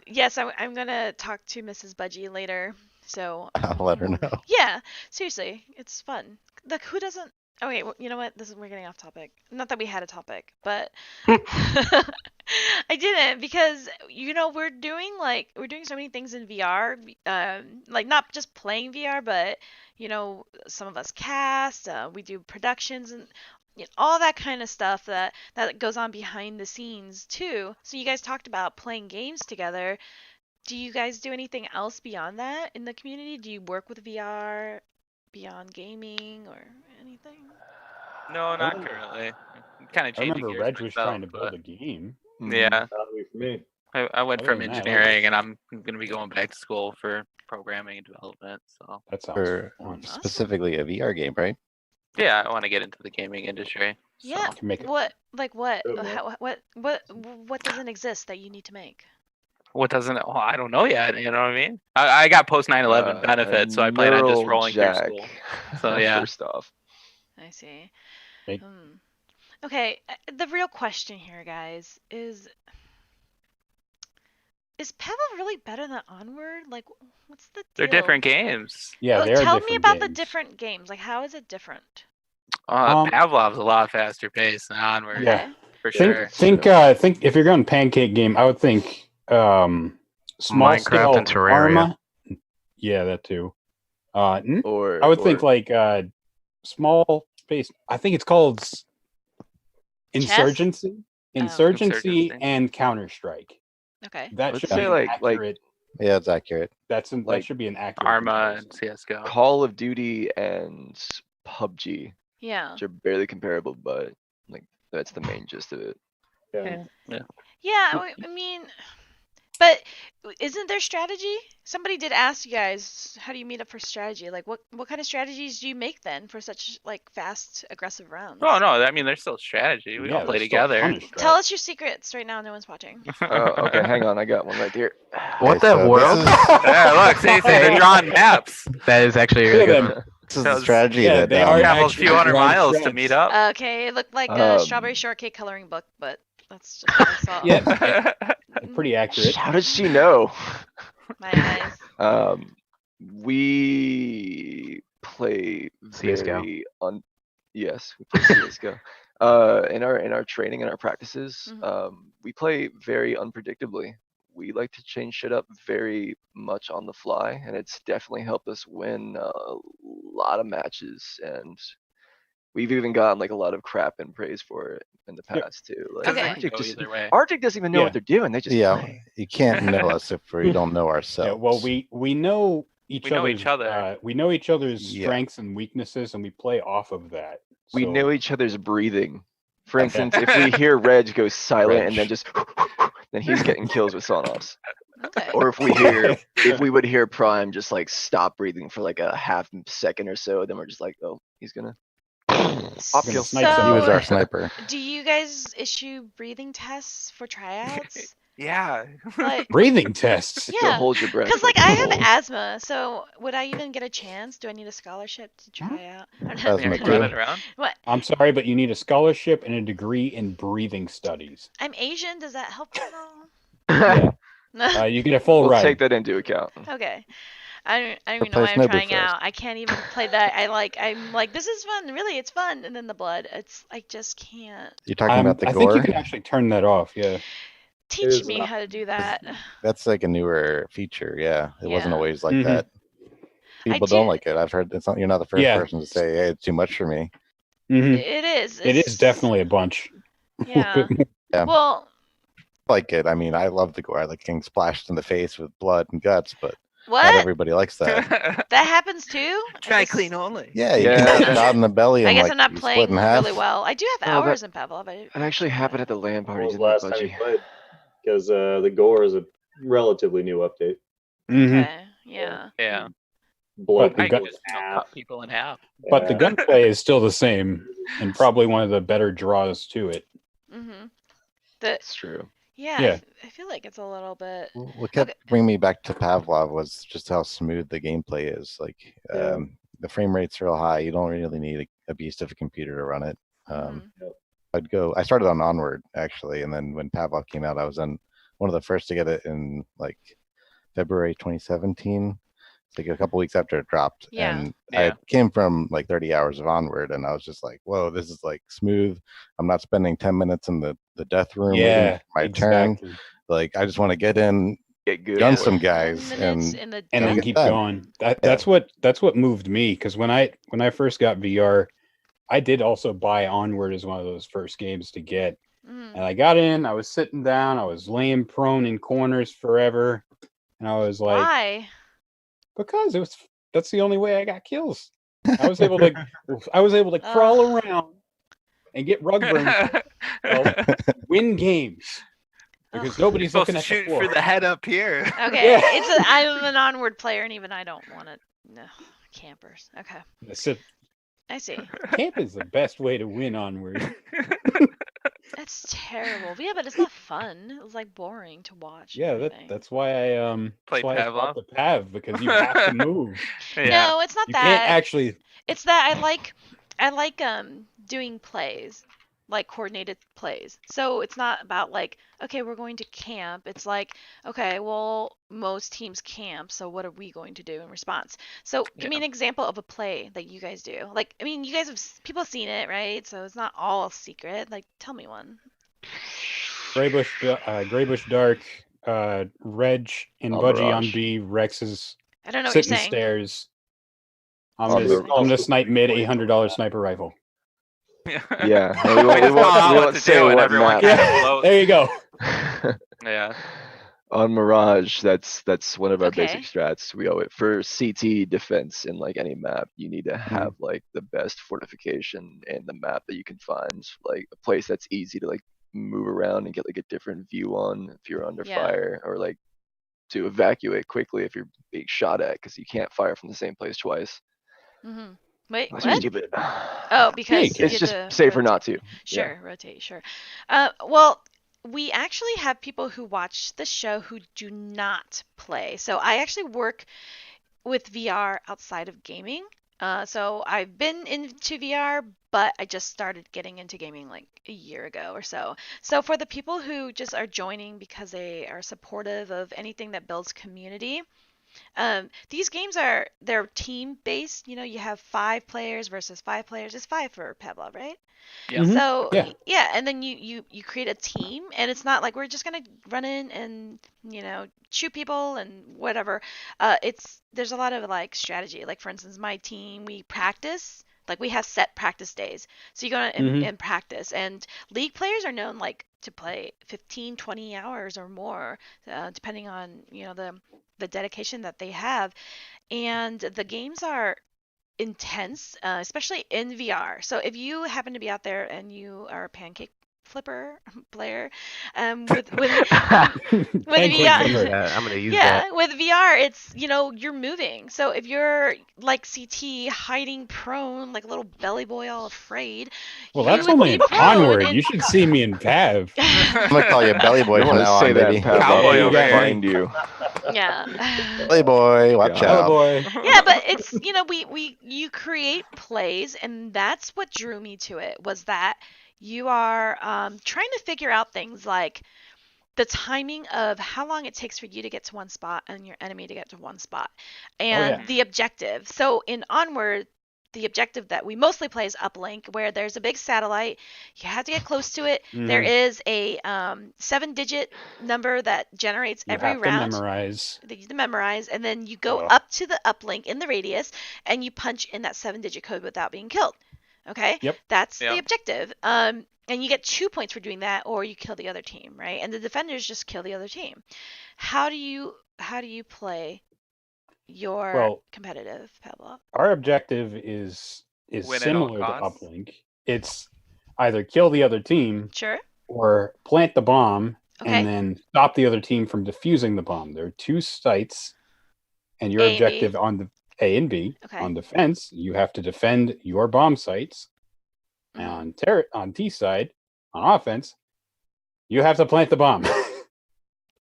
Yes, I'm gonna talk to Mrs. Budgie later. So I'll let her know. yeah, seriously, it's fun. Like, who doesn't? Okay, well, you know what? We're getting off topic. Not that we had a topic, but I didn't, because we're doing so many things in VR. Like not just playing VR, but some of us cast. We do productions and all that kind of stuff that goes on behind the scenes too. So you guys talked about playing games together. Do you guys do anything else beyond that in the community? Do you work with VR beyond gaming or anything? No, not currently. Kind of I changing remember gears Reg was myself, trying to build but- a game. Yeah. Not me for me. I went Other from than that, engineering, and I'm going to be going back to school for programming and development. So that sounds For fun. specifically a VR game, right? yeah, I want to get into the gaming industry. Yeah. So. Can make it. What? Like what? Good, man. What doesn't exist that you need to make? What doesn't? Well, I don't know yet. You know what I mean? I got post 9/11 benefits, so I plan on just neural rolling jack, through school. So yeah. First off, I see. Make- Okay, the real question here, guys, is Pavlov really better than Onward? Like, what's the deal? They're different games. Yeah, Oh, they are tell different me about the games. different games. Like, how is it different? Pavlov's a lot faster paced than Onward. Yeah. For Think, sure. think if you're going pancake game, I would think small Minecraft scale and Terraria. Arma. Yeah, that too. or I would think like small space. I think it's called Insurgency, Insurgency. and Counter Strike. Okay. That Let's should say be like- accurate. Yeah, it's accurate. That like should be an accurate. Arma comparison. and CSGO. Call of Duty and PUBG, Yeah. which are barely comparable, but like that's the main gist of it. Yeah. Yeah, I mean, but isn't there strategy? Somebody did ask you guys, how do you meet up for strategy? Like, what kind of strategies do you make then for such like fast, aggressive rounds? Oh no, I mean there's still strategy. We all play there's still a together. ton of Tell strat. us your secrets right now. No one's watching. Okay, hang on, I got one right here. What Okay, the so world? This is, Yeah, look, see, they're drawing maps. That is actually a really Look at good. them. this is So the strategy yeah, that they are Travel a actually few hundred drawing miles to strats. meet up. Okay, it looked like a Um, strawberry shortcake coloring book, but that's just what I saw. Yeah, pretty accurate. How does she know? My eyes. We play CS:GO. very yes, we play CS:GO. In our training and our practices, we play very unpredictably. We like to change shit up very much on the fly, and it's definitely helped us win a lot of matches. And we've even gotten like a lot of crap and praise for it in the Yep. past too. Like Okay. Arctic, Go either way. Arctic doesn't even know Yeah. what they're doing. They just yeah, play. you can't know us if we don't know ourselves. Yeah, well, we know each We know other's, each other. we know each other's Yeah. strengths and weaknesses, and we play off of that. We So- know each other's breathing. For instance, if we hear Reg go silent and then Reg. just then he's getting kills with sawn-offs. Okay. Or if we would hear Prime just like stop breathing for like a half second or so, then we're just like, oh, he's gonna op Gonna kill. snipe He somebody. was our sniper. Do you guys issue breathing tests for tryouts? Yeah. Like, breathing tests. So yeah. hold your breath. Because like for I have control. asthma, so would I even get a chance? Do I need a scholarship to try out? Asthma Yeah, too. run it around. What? I'm sorry, but you need a scholarship and a degree in breathing studies. I'm Asian. Does that help at all? Yeah. You get a full We'll ride. take that into account. Okay. I don't even know play why I'm Snowbird trying first. out. I can't even play that. I'm like, this is fun. Really, it's fun. And then the blood. It's I just can't. You're talking about the I think gore? you can actually turn that off. Yeah. Teach is me not- how to do that. That's like a newer feature. Yeah, it wasn't Yeah. always like Mhm. that. People do- don't like it. I've heard it's not. You're not the first Yeah. person to say, "Hey, it's too much for me." hmm It is. It is definitely a bunch. Yeah. Yeah. Well, Like it. I mean, I love the gore. I like getting splashed in the face with blood and guts, but not what? everybody likes that. That happens too? Try I guess- clean only. Yeah, you Yeah. can get shot in the belly. I And, guess like, I'm not be split playing in half. really well. I do have Oh, that- hours in Pavlov. It actually happened at the LAN When parties was in the last time you Budgie. played? Because the gore is a relatively new update. hmm Okay. Yeah. Yeah. Blow But the I people can in just half. cut people in half. But the Yeah. gunplay is still the same, and probably one of the better draws to it. Mhm. The It's true. yeah. Yeah. I feel like it's a little bit. What kept bringing me back to Pavlov was just how smooth the gameplay is. Like, Yeah. the frame rate's real high. You don't really need a beast of a computer to run it. Mhm. I started on Onward actually, and then when Pavlov came out, I was on one of the first to get it in like February 2017. It's like a couple weeks after it dropped. Yeah. And Yeah. I came from like 30 hours of Onward, and I was just like, whoa, this is like smooth. I'm not spending 10 minutes in the death room waiting Yeah, for my turn. exactly. Like, I just want to get in, Get good. gun at it. some guys, 10 minutes and in the And then Look at keep that. going. That's what moved me, because when I first got VR, I did also buy Onward as one of those first games to get. Mhm. And I got in, I was sitting down, I was laying prone in corners forever, and I was like, Why? because that's the only way I got kills. I was able to crawl around and get rug burn, win games. because Ugh. nobody's Supposed looking to at the shoot floor. for the head up here. Okay, Yeah. I'm an Onward player, and even I don't want to. No, campers. Okay, I see. Camp is the best way to win Onward. That's terrible. Yeah, but it's not fun. It was like boring to watch. and Yeah, everything. that's why I Played I bought Pavlov. the Pav, because you have to move. Yeah. No, it's not You that. can't actually. It's that I like doing plays, like coordinated plays. So it's not about like, okay, we're going to camp. It's like, okay, well, most teams camp, so what are we going to do in response? So give me an example of a play that you guys do. Like, I mean, you guys have people have seen it, right? So it's not all secret. Like, tell me one. Graybush Dark, Reg and On Budgie on Mirage. B, Rex's I don't know what you're sitting saying. stairs. On I'm the- gonna snipe mid $800 sniper rifle. Yeah, We we won't, just know we what won't to say do, and what everyone map. kind of Yeah, floats. there you go. Yeah. On Mirage, that's one of our Okay. basic strats. We owe it for CT defense in like any map. You need to have like the best fortification in the map that you can find, like a place that's easy to like move around and get like a different view on if you're under Yeah. fire, or like to evacuate quickly if you're being shot at, because you can't fire from the same place twice. Mm-hmm. Wait, Unless what? you stupid. Oh, because you It's get just to safer rotate. not to. Sure, rotate, sure. Well, we actually have people who watch the show who do not play. So I actually work with VR outside of gaming. So I've been into VR, but I just started getting into gaming like a year ago or so. So for the people who just are joining because they are supportive of anything that builds community, these games they're team based. You know, you have 5 players versus 5 players. It's 5 for Pavlov, right? Yeah. Mhm. So Yeah. yeah, and then you create a team, and it's not like we're just gonna run in and shoot people and whatever. There's a lot of like strategy. Like for instance, my team, we practice. Like we have set practice days, so you go and practice. And league players are known like to play 15, 20 hours or more, depending on the dedication that they have. And the games are intense, especially in VR. So if you happen to be out there and you are a pancake flipper player, with Pancake VR, flipper. Yeah, I'm gonna use yeah, that. with VR, it's you're moving. So if you're like CT hiding prone, like a little belly boy all afraid, Well, you that's would only be an prone Onward. and- You should see me in Pav. I'm gonna call you Belly Boy You from want to now say on, that, baby. Pavlov? Cowboy We'll over here. find you. yeah. Belly Boy, watch Yeah. Hello, out. boy. Yeah, but it's you create plays, and that's what drew me to it, was that you are trying to figure out things like the timing of how long it takes for you to get to one spot and your enemy to get to one spot, and yeah. the objective. So in Onward, the objective that we mostly play is uplink, where there's a big satellite. You have to get close to it. There is a 7-digit number that generates You every have round to memorize. that you memorize, and then you go Ugh. up to the uplink in the radius, and you punch in that 7-digit code without being killed. Okay? Yep. That's the Yep. objective. And you get 2 points for doing that, or you kill the other team, right? And the defenders just kill the other team. How do you play your Well, competitive, Pavlov? Our objective is Win at all similar to costs. uplink. It's either kill the other team Sure. or plant the bomb Okay. and then stop the other team from defusing the bomb. There are 2 sites, and your A and B. objective on the A and B Okay. on defense, you have to defend your bomb sites. Mhm. On T side, on offense, you have to plant the bomb.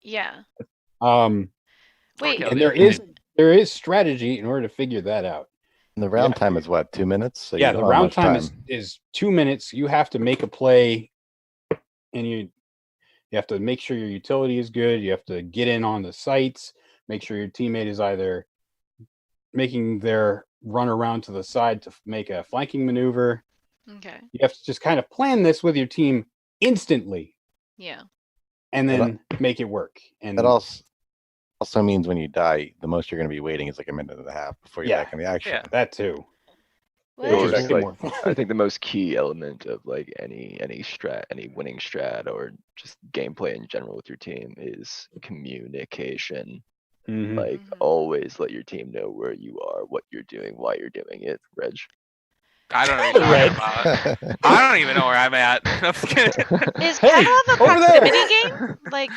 Yeah. kill Wait. the And there other is strategy in order to figure that out. And the round time is what, 2 minutes? So you Yeah, don't the have round much time is 2 minutes. You have to make a play, and you have to make sure your utility is good. You have to get in on the sites, make sure your teammate is either making their run around to the side to make a flanking maneuver. Okay. You have to just kind of plan this with your team instantly, Yeah. and then make it work. And That also means when you die, the most you're going to be waiting is like a minute and a half before you're Yeah. back in the action. Yeah. that too. What? Which Or is it's way like, more fun. I think the most key element of like any strat, any winning strat, or just gameplay in general with your team is communication. Mhm. Like Mhm. always let your team know where you are, what you're doing, why you're doing it, Reg. I don't know what you're Red. talking about. I don't even know where I'm at. I'm just kidding. Is Hey, Pavlov a over there! proximity game? Like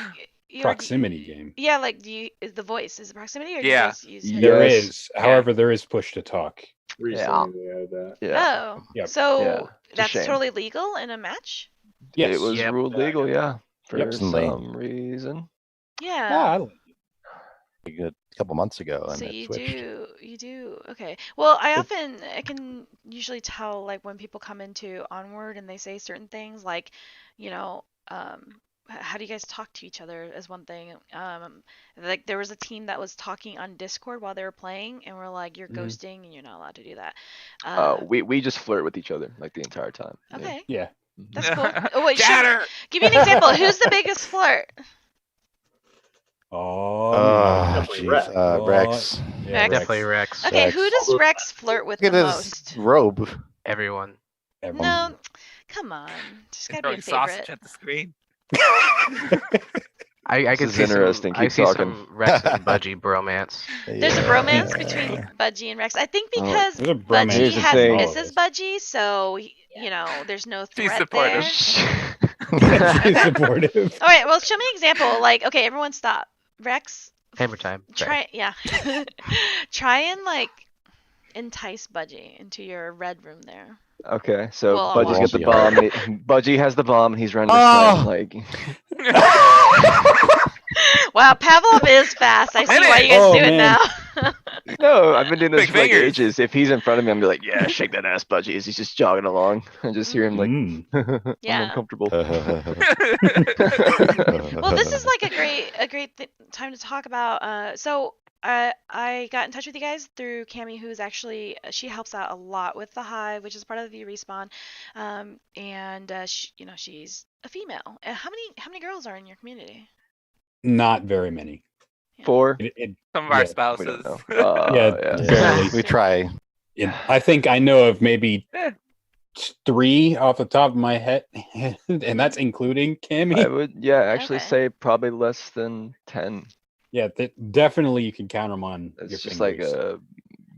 Proximity game. Yeah, like is the voice is it proximity or do you Yeah. guys use it? There Yes. is. However, there is push to talk. Recently they added that. Yeah. Oh, Yep. so Yeah, it's a that's shame. totally legal in a match? Yes. It was Yep. ruled legal, yeah, for Recently. some reason. Yeah. A couple months ago, and So it you switched. do. Okay. Well, I can usually tell like when people come into Onward and they say certain things like, you know, how do you guys talk to each other is one thing. Like there was a team that was talking on Discord while they were playing, and we're like, you're ghosting and you're not allowed to do that. We just flirt with each other like the entire time. Okay. Yeah. That's cool. Oh, wait, Chatter. give me an example. Who's the biggest flirt? Oh, Definitely jeez. Rex. Rex. yeah, Rex. Definitely Rex. Okay, Rex. who does Rex flirt with Look the at his most? robe. Everyone. No, come on. Just gotta be a Throwing favorite. sausage at the screen. I This can is see interesting. some. I Keep see talking. some Rex and Budgie bromance. There's a bromance between Budgie and Rex. I think because There's a bromance Budgie Here's the has thing. Mrs. Budgie, so you know there's no She's threat there. supportive. She's supportive. All right, well, show me an example. Like, okay, everyone stop. Rex, Hammer time. try try and like entice Budgie into your red room there. Okay, so Well, Budgie's got the I'll bomb. Budgie has the bomb, and he's running to Oh! like. Wow, Pavlov is fast. I see why you guys Oh, do it man. now. No, I've been doing this Big for like fingers. ages. If he's in front of me, I'm gonna be like, yeah, shake that ass, Budgie. As he's just jogging along, I just hear him like, I'm Yeah. uncomfortable. Well, this is like a great time to talk about. So I got in touch with you guys through Cami, who's actually she helps out a lot with the Hive, which is part of the respawn. And she's a female. How many girls are in your community? Not very many. 4. Some of our Yeah, We spouses. don't know. Yeah, barely. We try. I think I know of maybe 3 off the top of my head, and that's including I Cammy. would, actually Okay. say probably less than 10. Yeah, definitely you can count them on your It's just fingers. like a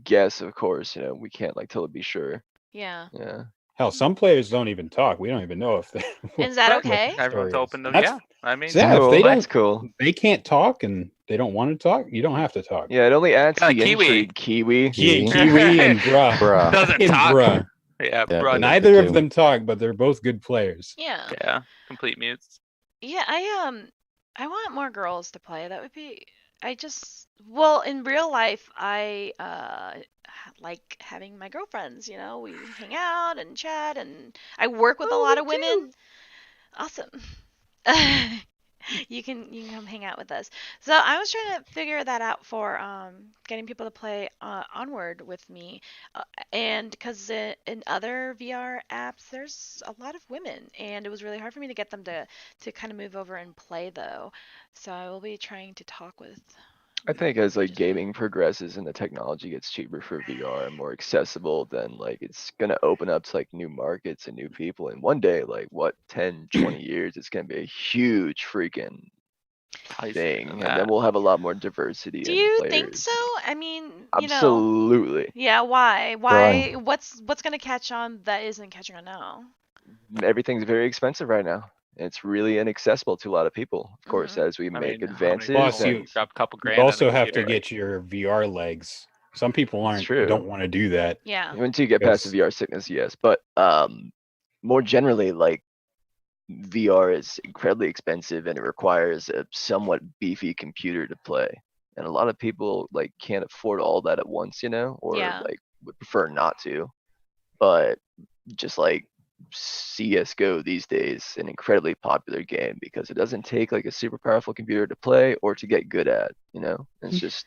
guess, of course. We can't like totally be sure. Yeah. Yeah. Hell, some players don't even talk. We don't even know if they. Is that what the okay? Everyone's story is. open to That's- yeah. I mean, Yeah, if Cool, they that's don't- cool. They can't talk and they don't want to talk. You don't have to talk. Yeah, it only adds to Kinda the Kiwi. intrigue. Kiwi. Kiwi and bruh. Bruh. doesn't And talk. bruh. Yeah, Yeah, bro. but- Neither of too. them talk, but they're both good players. Yeah. Yeah, complete mutes. Yeah, I want more girls to play. That would be well, in real life I like having my girlfriends, we hang out and chat and I work with a lot of women. Awesome. You can come hang out with us. So I was trying to figure that out for getting people to play Onward with me, and because in other VR apps there's a lot of women, and it was really hard for me to get them to kind of move over and play though. So I will be trying to talk with. I think as like gaming progresses and the technology gets cheaper for VR and more accessible, then like it's gonna open up to like new markets and new people. And one day, like 10, 20 years, it's gonna be a huge freaking thing. And then we'll have a lot more diversity. Do in you players. think so? I mean, Absolutely. Yeah. Why? Right. What's gonna catch on that isn't catching on now? Everything's very expensive right now. It's really inaccessible to a lot of people. Of course, as we I make mean, advances. Plus, and- you Drop a couple You grand. on also the have to computer. get your VR legs. Some people true. don't want to do that. Yeah. Until you get past the VR sickness, yes. But more generally, like VR is incredibly expensive and it requires a somewhat beefy computer to play. And a lot of people like can't afford all that at once, or Yeah. like would prefer not to. But just like CSGO these days, an incredibly popular game because it doesn't take like a super powerful computer to play or to get good at, It's just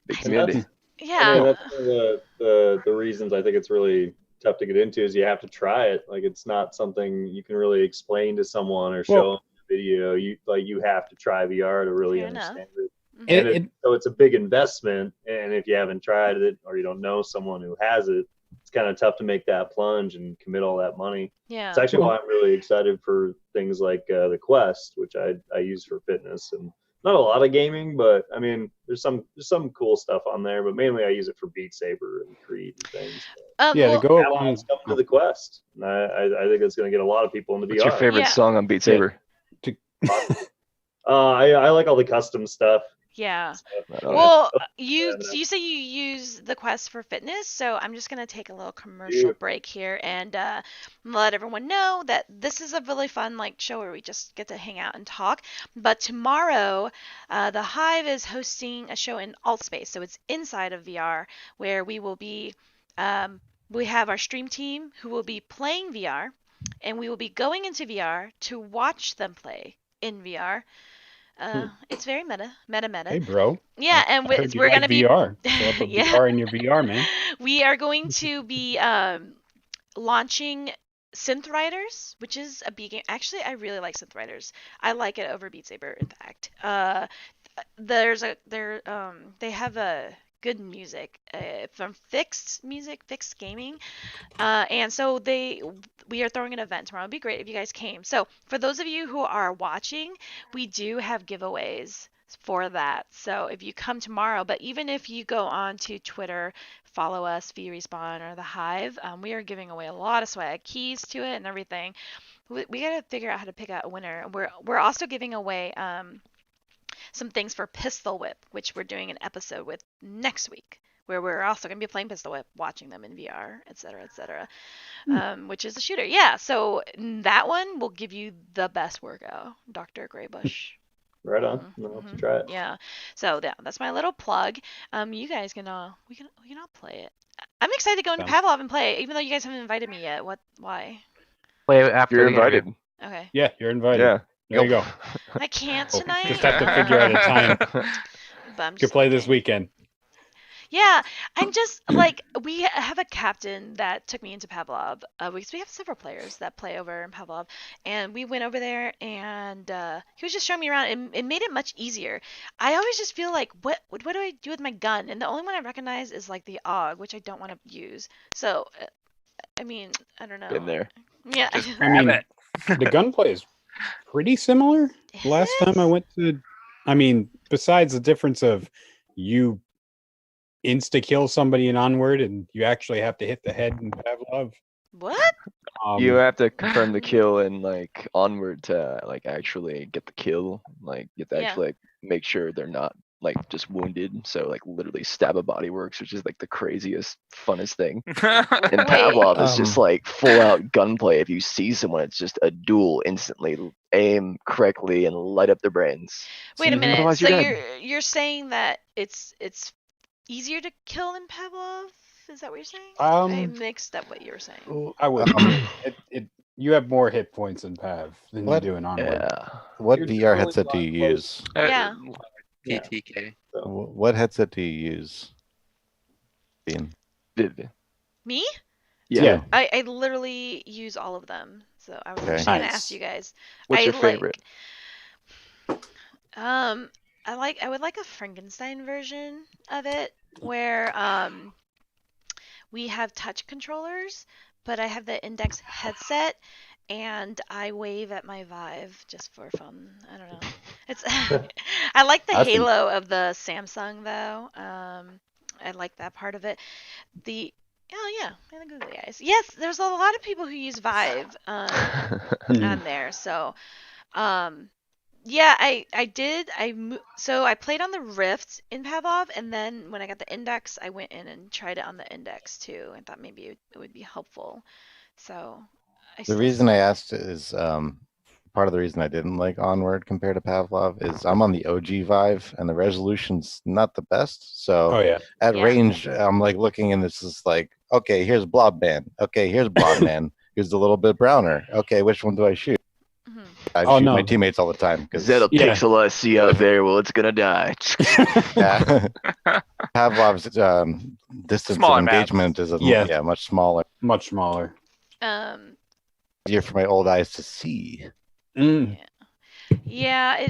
big And community. that's- Yeah. that's one of the reasons I think it's really tough to get into is you have to try it. Like it's not something you can really explain to someone or show them in a video. You have to try VR to really Fair enough. understand it. Mhm. And so it's a big investment, and if you haven't tried it or you don't know someone who has it, it's kind of tough to make that plunge and commit all that money. Yeah. It's actually why I'm really excited for things like the Quest, which I use for fitness, and not a lot of gaming, but I mean, there's some cool stuff on there. But mainly, I use it for Beat Saber and Creed and things. Yeah, to Well, go Pavlov's along. coming to the Quest. And I think it's going to get a lot of people into What's your VR. favorite Yeah. song on Beat Saber? I like all the custom stuff. yeah. Right on. Well, Yeah, you say you use the Quest for fitness, so I'm just gonna take a little commercial break here and let everyone know that this is a really fun show where we just get to hang out and talk. But tomorrow, the Hive is hosting a show in Altspace, so it's inside of VR where we will be. We have our stream team who will be playing VR, and we will be going into VR to watch them play in VR. It's very meta. Hey, bro. Yeah, and I heard you we're like gonna be VR. So I'll put yeah. VR in your VR, man. We are going to be launching Synth Riders, which is a B game. Actually, I really like Synth Riders. I like it over Beat Saber, in fact. They have a good music from Fixed Gaming. And so we are throwing an event tomorrow. It'd be great if you guys came. So for those of you who are watching, we do have giveaways for that. So if you come tomorrow, but even if you go on to Twitter, follow us, VRespawn or the Hive, we are giving away a lot of swag, keys to it and everything. We gotta figure out how to pick out a winner. We're also giving away some things for Pistol Whip, which we're doing an episode with next week, where we're also going to be playing Pistol Whip, watching them in VR, etc., etc., which is a shooter. Yeah, so that one will give you the best workout, Dr. Graybush. Right on. I'll have to try it. Yeah, so yeah, that's my little plug. You guys we can all play it. I'm excited to go into Pavlov and play, even though you guys haven't invited me yet. Why? Play after You're the invited. interview. Okay. Yeah, you're invited. Yeah. There you go. I can't tonight. Just have to figure out a time. But I'm You just could play this weekend. Yeah, I'm just we have a captain that took me into Pavlov. We have several players that play over in Pavlov, and we went over there, and he was just showing me around. And it made it much easier. I always just feel like, what do I do with my gun? And the only one I recognize is the AUG, which I don't want to use. So, I mean, I don't know. Been there. Yeah. I mean, the gunplay is pretty similar. Last time I went to, besides the difference of you insta kill somebody in Onward and you actually have to hit the head in Pavlov. What? You have to confirm the kill and Onward to actually get the kill. You have to actually make sure they're not just wounded. So literally stab a body works, which is the craziest, funnest thing. And Pavlov is just full out gunplay. If you see someone, it's just a duel instantly. Aim correctly and light up their brains. Wait a minute. Otherwise So you're dead. you're saying that it's easier to kill in Pavlov? Is that what you're saying? I mixed up what you were saying. I would. You have more hit points in Pav than you do in Onward. Yeah. What VR headset do you use? Yeah. PTK. What headset do you use? Bean. Me? Yeah. I literally use all of them. So I was actually gonna ask you guys. What's your favorite? I would like a Frankenstein version of it where we have touch controllers, but I have the Index headset and I wave at my Vive just for fun. I don't know. It's I like the halo of the Samsung though. I like that part of it. Oh yeah, and the googly eyes. Yes, there's a lot of people who use Vive on there. So yeah, I did. So I played on the Rift in Pavlov, and then when I got the Index, I went in and tried it on the Index too. I thought maybe it would be helpful. So the reason I asked is part of the reason I didn't like Onward compared to Pavlov is I'm on the OG Vive and the resolution's not the best. So at range, I'm looking and this is okay, here's Blob Man. Okay, here's Blob Man. Here's a little bit browner. Okay, which one do I shoot? I shoot my teammates all the time. That'll pixel us, see out there. Well, it's gonna die. Yeah. Pavlov's distance of engagement is much smaller. Much smaller. Easier for my old eyes to see. Yeah,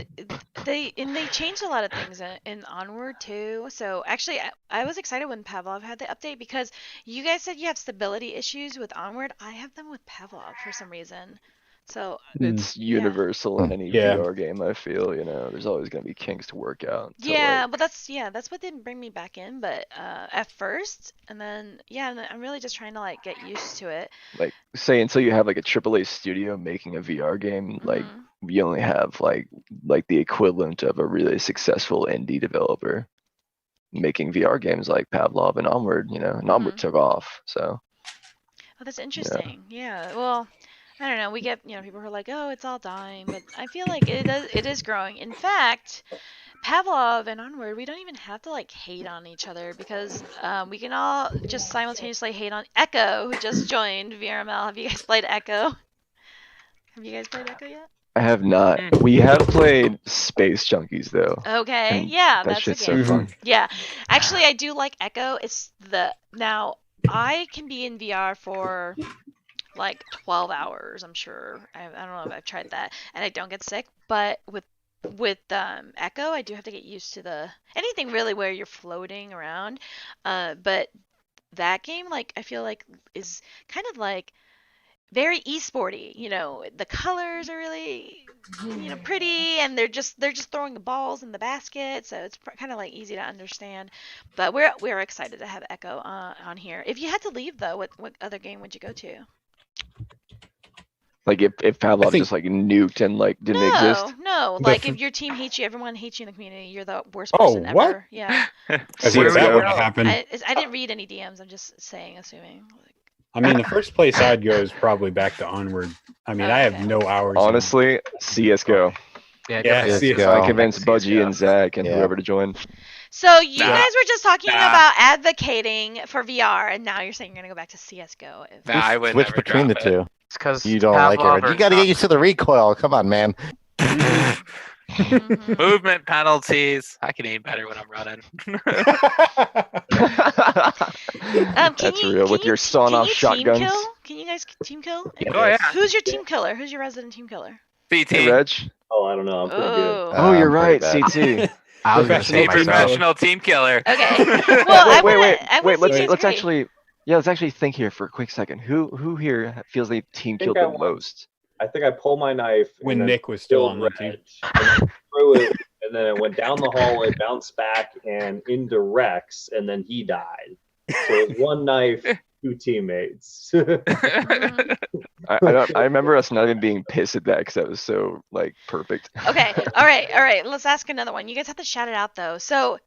they changed a lot of things in Onward too. So actually, I was excited when Pavlov had the update because you guys said you have stability issues with Onward. I have them with Pavlov for some reason. So It's universal in any Yeah. VR game, I feel, you know, there's always gonna be kinks to work out. So, yeah, like, but that's what didn't bring me back in. But at first, and then and then I'm really just trying to like get used to it. like say until you have like a AAA studio making a VR game, like Mhm. you only have like the equivalent of a really successful indie developer making VR games like Pavlov and Onward, you know, and Onward took off. So Oh, that's interesting. Yeah. Well, I don't know. We get people who are like, oh, it's all dying, but I feel like it is growing. In fact, Pavlov and Onward, we don't even have to like hate on each other because we can all just simultaneously hate on Echo, who just joined VRML. Have you guys played Echo? Have you guys played Echo yet? I have not. We have played Space Junkies though. Okay, and yeah, that that's a shit's game. so fun. Yeah, actually, I do like Echo. Now I can be in VR for like 12 hours. I'm sure. I don't know if I've tried that, and I don't get sick. But with Echo, I do have to get used to anything really where you're floating around. But that game, like, I feel like is kind of like very esporty. The colors are really pretty, and they're just throwing the balls in the basket, so it's kind of like easy to understand. But we're excited to have Echo on here. If you had to leave though, what other game would you go to? Like if Pavlov just like nuked and like didn't exist. No. The Like f- if your team hates you, everyone hates you in the community. You're the worst Oh, person what? ever. Yeah. I think CSGO. that would happen. I didn't read any DMs. I'm just assuming. I mean, the first place I'd go is probably back to Onward. I mean, I have okay. no hours. in- Honestly, CSGO. Yeah, Yeah, definitely. CSGO. I convinced Budgie and Zach and Yeah. whoever to join. So you Nah. guys were just talking Nah. about advocating for VR, and now you're saying you're gonna go back to CS:GO. Nah, I would Switch never between the drop two. It's because You don't like it. You got to get used to the recoil. Come on, man. Mhm. Movement penalties. I can aim better when I'm running. That's real. With your sawn-off shotguns. Team kill? Can you guys team kill? Oh yeah. Who's your team killer? Who's your resident team killer? CT. Hey, Reg. Oh, I don't know. I'm pretty good. Oh, you're pretty right, bad. CT. I was gonna say A Professional myself. professional team killer. Okay. Well, wait. let's Let's actually think here for a quick second. Who here feels they team think killed I the won. most? I think I pulled my knife When and then Nick was still killed on the team. Reg, and then threw it, and then it went down the hallway, bounced back, and into Rex, and then he died. So it was one knife, two teammates. I remember us not even being pissed at that because that was so like perfect. Okay. All right. Let's ask another one. You guys have to shout it out though. So,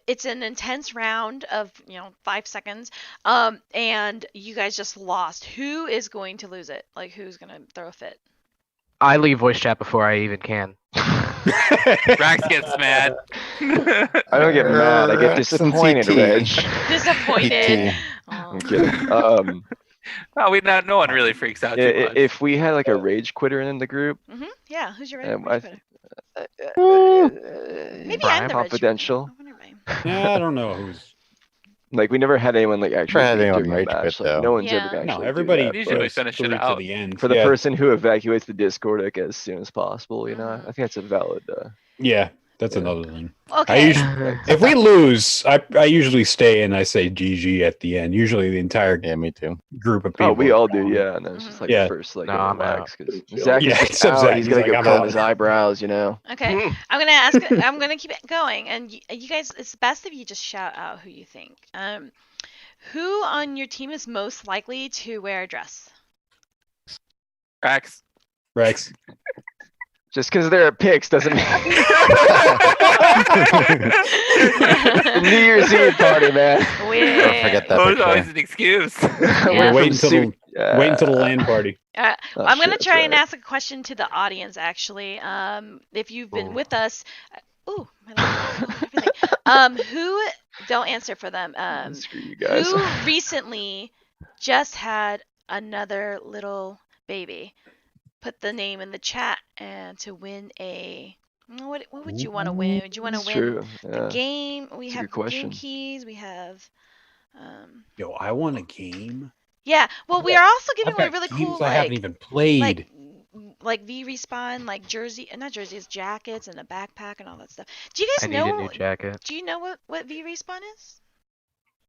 it's an intense round of 5 seconds. And you guys just lost. Who is going to lose it? Like, who's gonna throw a fit? I leave voice chat before I even can. Rax gets mad. I don't get mad. I get disappointed, CT. Reg. Disappointed. I'm kidding. No, no one really freaks out too much. If we had like a rage quitter in the group, Yeah. Who's your Um, rage I- quitter? Maybe I'm the rage confidential. quitter. Oh, never mind. Yeah, I don't know who's. Like we never had anyone like actually had leave anyone during a rage match. quit, Like, though. no one's Yeah. ever gonna No, actually everybody do that, Usually but finish it through out. to the end. for the Yeah. person who evacuates the Discord like as soon as possible, you know, I think that's a valid. Yeah, that's Yeah. another thing. Okay. If we lose, I usually stay and I say GG at the end. Usually the entire Yeah, me too. group of people. Oh, we are all do, gone. yeah. And then it's just like Yeah. the first like No, I'm relax because Pretty Zach chill. is Yeah, just except out. Zach, He's he's gonna like, go I'm comb out. his eyebrows, you know. Okay. I'm gonna ask. I'm gonna keep it going, and you guys, it's best if you just shout out who you think. Who on your team is most likely to wear a dress? Rax. Rex. Just because they're at picks doesn't mean New Year's Eve party, man. Don't forget that That was picture. always an excuse. Yeah. Wait until Suit. wait until the LAN party. Oh, I'm gonna shit, try and right. ask a question to the audience. Actually, if you've been with us, everything. Who? Don't answer for them. Screw you guys. Who recently just had another little baby? Put the name in the chat and to win a. What would you want to win? Would you want to It's win true. the Yeah. game? We It's a have good question. game keys. We have. Yo, I want a game. Yeah. Well, we are also giving I've away got really games cool I haven't even played. like V respawn, like not jerseys, jackets, and a backpack and all that stuff. Do you I guys need a know? new jacket. Do you know what V respawn is?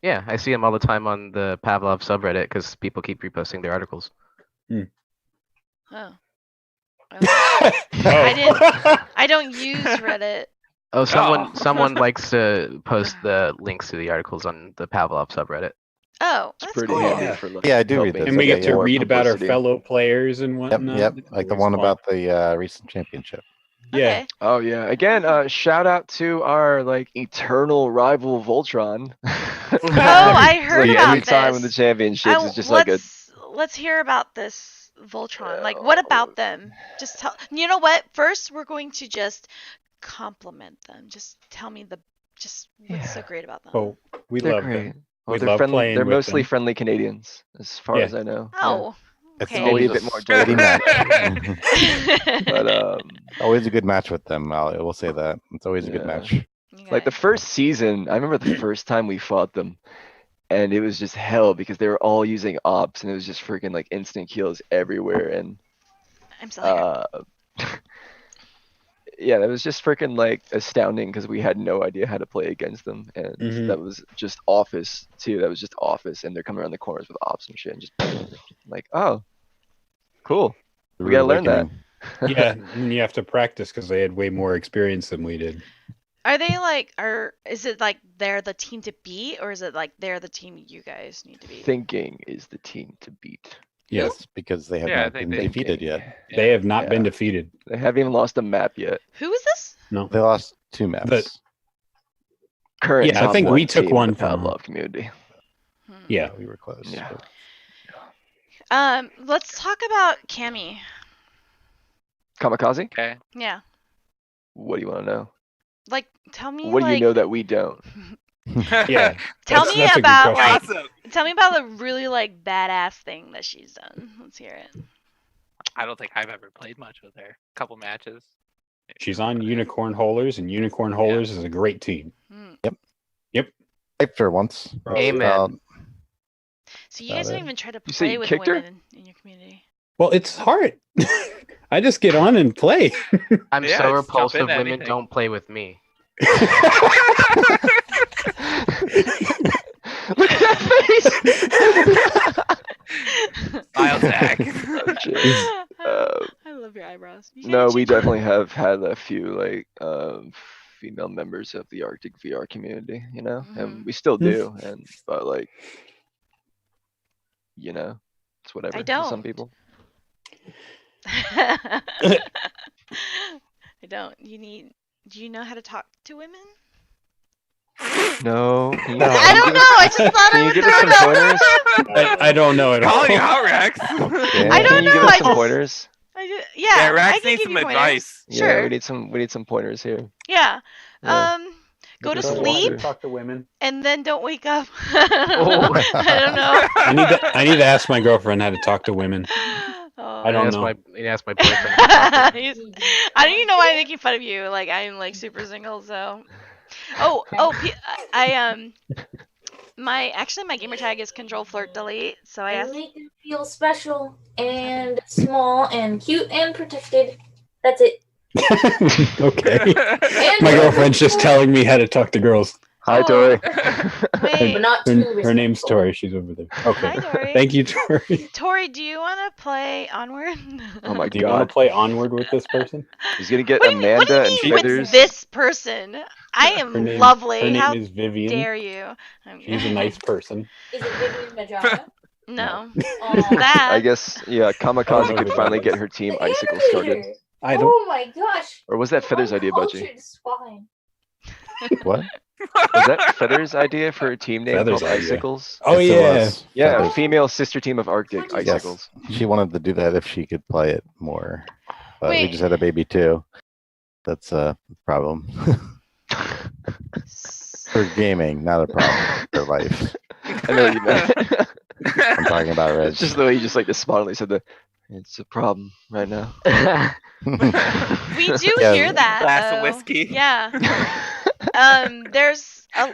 Yeah, I see them all the time on the Pavlov subreddit because people keep reposting their articles. Oh. Oh. I don't use Reddit. Oh, Oh. someone likes to post the links to the articles on the Pavlov subreddit. Oh, It's that's pretty cool. handy Yeah. for like, Yeah, I do read helping those. And we Yeah, get to more read about our publicity. fellow players and Yep, whatnot. yep. It's Like the always one fun. about the recent championship. Yeah. Okay. Oh yeah. Again, shout out to our like eternal rival Voltron. Oh, I It's heard like about every this. time in the championships, it's just like a. Let's hear about this Voltron. Like, what about them? Just tell. You know what? First, we're going to just compliment them. Just tell me what's so great about them. Oh, we They're love great. them. Well, We they're love friendly. playing They're with mostly them. friendly Canadians, as far Yeah. as I know. Oh. It's Okay. always Maybe a bit more steady direct. match. But Always a good match with them. I will say that. It's always a good Yeah. match. like the first season, I remember the first time we fought them, and it was just hell because they were all using ops, and it was just freaking like instant kills everywhere, and I'm still here. yeah, that was just freaking like astounding because we had no idea how to play against them, and Mhm. that was just Office too. That was just Office, and they're coming around the corners with ops and shit, and just like, oh, cool. The We gotta Rude learn that. Awakening. Yeah, and you have to practice because they had way more experience than we did. Are they like, is it like they're the team to beat, or is it like they're the team you guys need to beat? Thinking is the team to beat. Yes, because they have Yeah, I not think been they- defeated yet. They have not been Yeah. defeated. They haven't even lost a map yet. Who is this? No. They lost 2 maps. The- Current Yeah, I top think one we took team in one the from- Pavlov community. Yeah. we were close. Yeah. but- Let's talk about Cammy. Kamikaze? Okay. Yeah. What do you want to know? Like, tell me. What do you like, know that we don't? Yeah. Tell That's- me that's a good about question. like. Awesome. Tell me about the really like badass thing that she's done. Let's hear it. I don't think I've ever played much with her. Couple matches. She's on Unicorn Holers, and Unicorn Holers is a great team. Hmm. Hyped her once. Amen. So you guys About don't it. even try to You say play you with kicked her? women in your community. Well, it's hard. I just get on and play. I'm Yeah, so just jump repulsive. into Women anything. don't play with me. Look at that face! Smile, Zach. Oh, jeez. I love your eyebrows. You No, should we change- definitely have had a few like female members of the Arctic VR community, you know, and we still do, and but like, you know, it's whatever I for don't. some people. I don't. Do you know how to talk to women? No, I don't know. I just thought Can I you would give throw us it some out. pointers? I don't know at all. Calling you out, Rex. Yeah. I don't Can you know. give us I some just- pointers? Yeah, Yeah, I Rex can needs give some you pointers. advice. Yeah, Sure. we need some pointers here. Yeah. Yeah. Go to Don't Don't want sleep to talk to women. and then don't wake up. Oh. I don't know. I need to ask my girlfriend how to talk to women. Oh. I don't ask know. My, I ask my boyfriend. how to talk to me. I don't even know why I'm making fun of you. Like I'm like super single, so. My gamer tag is control flirt delete. So I I asked. make them feel special and small and cute and protected. That's it. Okay. And My girlfriend's just telling me how to talk to girls. Hi, Oh. Tori. Wait, but not too Her name's respectful. Tori. She's over there. Okay. Hi, Tori. Thank you, Tori. Tori, do you want to play Onward? Oh my Do you want god, to play Onward with this person? he's gonna get What do you mean Amanda and with Feathers. this person? I am Her name, lovely. Her name How is Vivian. dare you? She's a nice person. Is it Vivian Majara? No. Oh. It's that. I guess yeah, Kamikaze could finally get her team The Icicle animator. started. I don't. Oh my gosh. Or was that Feathers' idea, Budgie? Uncultured swine. What? Was that Feathers' idea for a team name Feathers' called idea. Icicles? Oh Yes, it yeah. was. Yeah, a Feathers. female sister team of Arctic Yes. Icicles. She wanted to do that if she could play it more. But we Wait. just had a baby too. That's a problem. For gaming, not a problem. For life. I know what you meant. I'm talking about Reg. It's just the way you just like despondently said that. It's a problem right now. We do Yeah. hear that. Glass of though. whiskey. Yeah.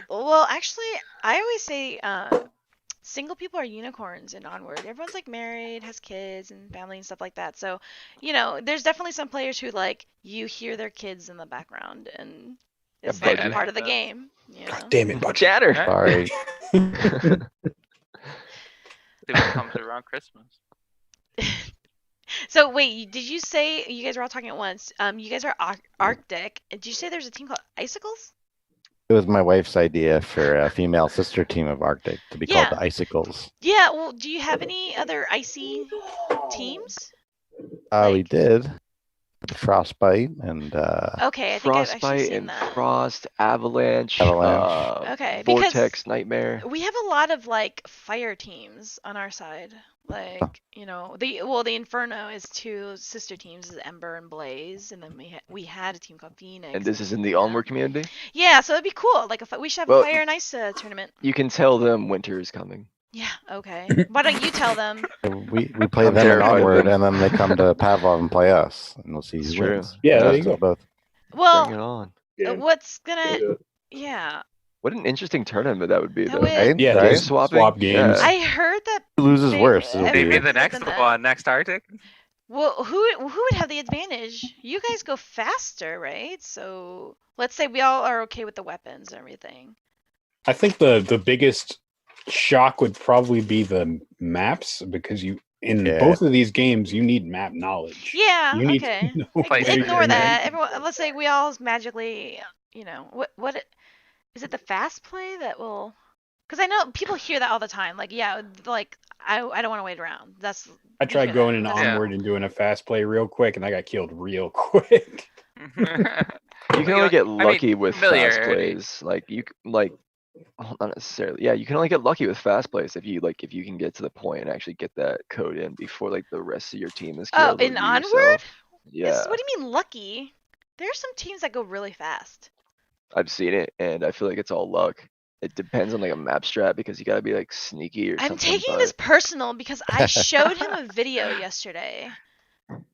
Well, actually, I always say single people are unicorns in Onward. Everyone's like married, has kids and family and stuff like that. So, there's definitely some players who like you hear their kids in the background and it's Yeah, like buddy. part of the game. Damn it, Buck. Chatter. Sorry. They would come to around Christmas. So wait, did you say you guys were all talking at once? You guys are Arctic. Did you say there's a team called Icicles? It was my wife's idea for a female sister team of Arctic to be called Yeah. the Icicles. Yeah. Well, do you have any other icy teams? We did. The Frostbite and Okay, I think I've actually Frostbite seen and that. Frost, Avalanche, Okay, because Vortex, Nightmare. we have a lot of like fire teams on our side. Like, you know, the Inferno is two sister teams, is Ember and Blaze, and then we had a team called Phoenix. And this is in the Onward community? Yeah, so it'd be cool. Like, we should have Well, a fire and ice tournament. You can tell them winter is coming. Yeah, okay. Why don't you tell them? we play I'm them in terrified of Onward, them. and then they come to Pavlov and play us, and we'll see It's who true. wins. Yeah, there Let's you do go. it both. Well, Bring it on. what's gonna? Yeah. What an interesting tournament that would be, That though. would- Right? Yeah, Right? just swap games. I heard that. Who loses worse? It'll Maybe be the next one, next Arctic. Well, who would have the advantage? You guys go faster, right? So let's say we all are okay with the weapons and everything. I think the biggest shock would probably be the maps, because in both of these games you need map knowledge. Yeah. You need Okay. to know where Ignore you're that. at. Everyone. Let's say we all magically. You know what? Is it the fast play that will? Because I know people hear that all the time. Like, yeah, like I don't want to wait around. That's. I tried going in Onward and doing a fast play real quick, and I got killed real quick. You can only get lucky with fast familiarity. plays. Not necessarily. Yeah, you can only get lucky with fast plays if you can get to the point and actually get that code in before like the rest of your team is killed. Oh, or in you Onward? yourself. Yeah, What do you mean lucky? There are some teams that go really fast. I've seen it, and I feel like it's all luck. It depends on like a map strat because you gotta be like sneaky or something. I'm taking but- this personal because I showed him a video yesterday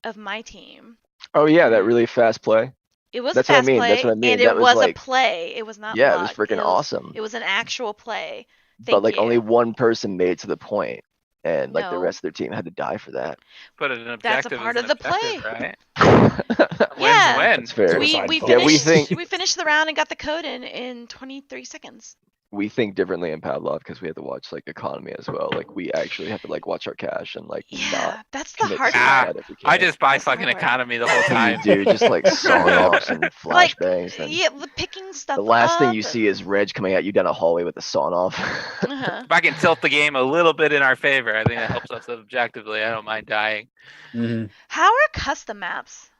of my team. Oh yeah, that really fast play. It was That's a what I fast mean, play, that's what I mean, and that it was was like- a play. It was not Yeah, it luck. was freaking awesome. It was an actual play. But like you. only one person made it to the point, and like the No. rest of their team had to die for that. But an objective That's a part is of an the play. objective, right? Yeah. Win. That's fair. We Suicide finished, bullet. we think- we finished the round and got the code in 23 seconds. We think differently in Pavlov because we have to watch like economy as well. Like we actually have to like watch our cash and like Yeah, not that's the commit hard suicide part. if we I can. just buy That's the fucking hard part. economy the whole time. You do just like song offs and Like, flashbangs. And yeah, the picking stuff the last thing up you and- see is Reg coming at you down a hallway with a sawn off. Uh-huh. If I can tilt the game a little bit in our favor, I think that helps us objectively. I don't mind dying. Mhm. How are custom maps?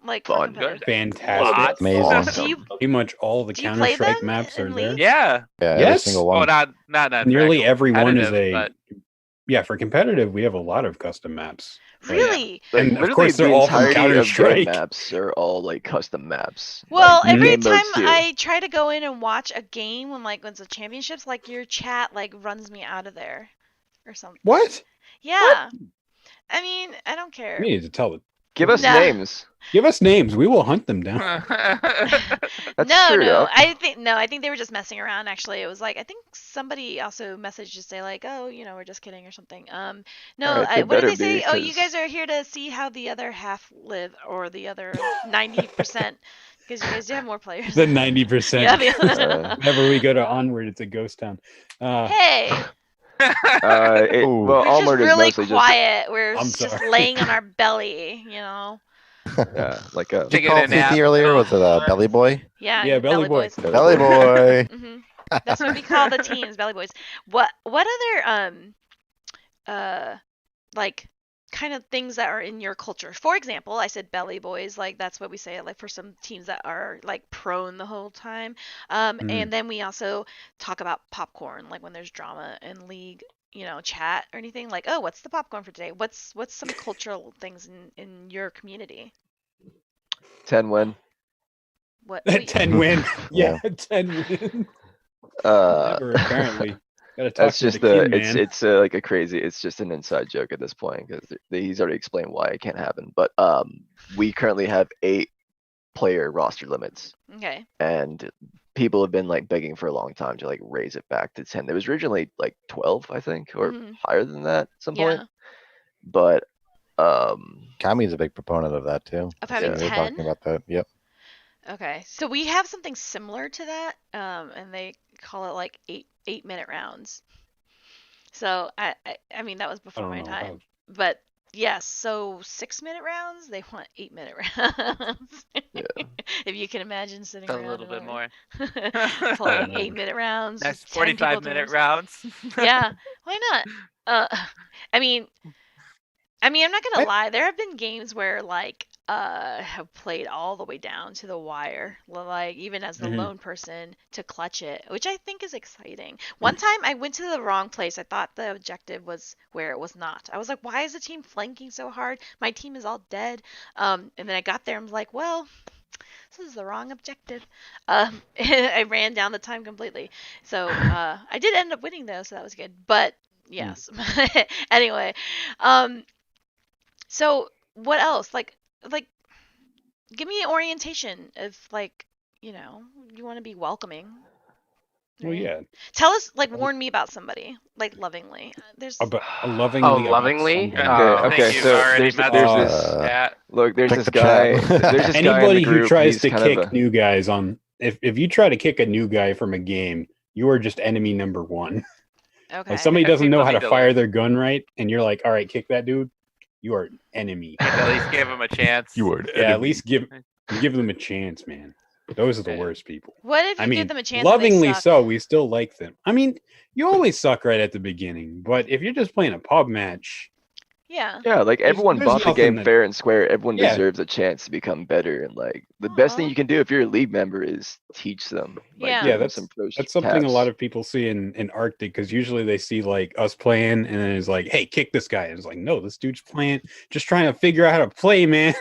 Like for Fun. competitive? Fantastic. Amazing. Do you Pretty much all the Do you play Counter-Strike them maps in are there. League? Yeah. Yeah, every Yes. single Oh, one. not Nearly actual every one is competitive, a. but Yeah, for competitive, we have a lot of custom maps. Really? Like, And of literally course, they're the all from entirety of their Counter-Strike. maps are all like custom maps. Well, Like, every game time modes too. I try to go in and watch a game when it's a championships, like your chat like runs me out of there or something. What? Yeah. I mean, I don't care. We need to tell it. Give us Nah. names. Give us names. We will hunt them down. That's no, true, no. though. I think they were just messing around. Actually, it was like I think somebody also messaged to say like, oh, we're just kidding or something. No, Alright, they what did they better say? be, Oh, you 'cause- guys are here to see how the other half live, or the other 90%, because you guys do have more players. The 90%. Yeah, the- Whenever we go to Onward, it's a ghost town. Hey, Well, Ooh. we're just Onward is really mostly quiet. We're I'm just sorry. laying on our belly, yeah, like a Did you Taking call a nap. Tiki earlier? Was it Belly Boy? Yeah, Belly Boy. boys. Belly Boy. hmm That's what we call the teams, belly boys. What other like kind of things that are in your culture? For example, I said belly boys, like that's what we say like for some teams that are like prone the whole time. And then we also talk about popcorn, like when there's drama in league, chat or anything like, oh, what's the popcorn for today? What's some cultural things in your community? 10 win. What 10 win. Yeah. Yeah, 10 win. Uh, Apparently. Gotta talk That's to just the kid, man. it's like a crazy. It's just an inside joke at this point because he's already explained why it can't happen. But we currently have 8 player roster limits, Okay. and people have been like begging for a long time to like raise it back to 10. There was originally like 12, I think, or Mhm. higher than that at some Yeah. point. But Kami's a big proponent of that too. Of having We were 10? talking about that. Yep. Okay, so we have something similar to that, and they call it like 8-minute rounds. So I mean that was before don't my know time, how- but Yes, so 6-minute rounds, they want 8-minute rounds. Yeah. If you can imagine sitting A around little bit and more. playing 8-minute rounds Next with 10 people 45-minute teams. rounds. Yeah, why not? I mean, I'm not gonna lie. There have been games where like have played all the way down to the wire, like even as the lone person to clutch it, which I think is exciting. One time I went to the wrong place. I thought the objective was where it was not. I was like, why is the team flanking so hard? My team is all dead. And then I got there and was like, well, this is the wrong objective. I ran down the time completely. So I did end up winning though, so that was good. But yes. Anyway, so what else? Like give me an orientation of like, you want to be welcoming. Well, Right? yeah. Tell us, like, warn me about somebody, like, lovingly. There's. About lovingly. Oh, about lovingly? somebody. Okay, you've so already there's met this this cat. look, there's Check this the guy. chat. There's this guy in the Anybody who group. tries He's to kind kick of a, new guys on, if you try to kick a new guy from a game, you are just enemy number one. Okay. Like somebody doesn't know People how to need to fire learn. their gun right, and you're like, all right, kick that dude. You are an enemy. At least give him a chance. You were Yeah, at least give them a chance, man. Those are the Yeah. worst people. What if you I mean, give them a chance? And they lovingly suck? so, we still like them. I mean, you always suck right at the beginning, but if you're just playing a pub match, Yeah. yeah, like everyone there's bought the nothing game that- fair and square. Everyone Yeah. deserves a chance to become better, and like the best thing Aw. you can do if you're a league member is teach them. Like, Yeah. give yeah, them that's some pro that's something a lot taps. of people see in Arctic, because usually they see like us playing, and then it's like, hey, kick this guy. And it's like, no, this dude's playing, just trying to figure out how to play, man.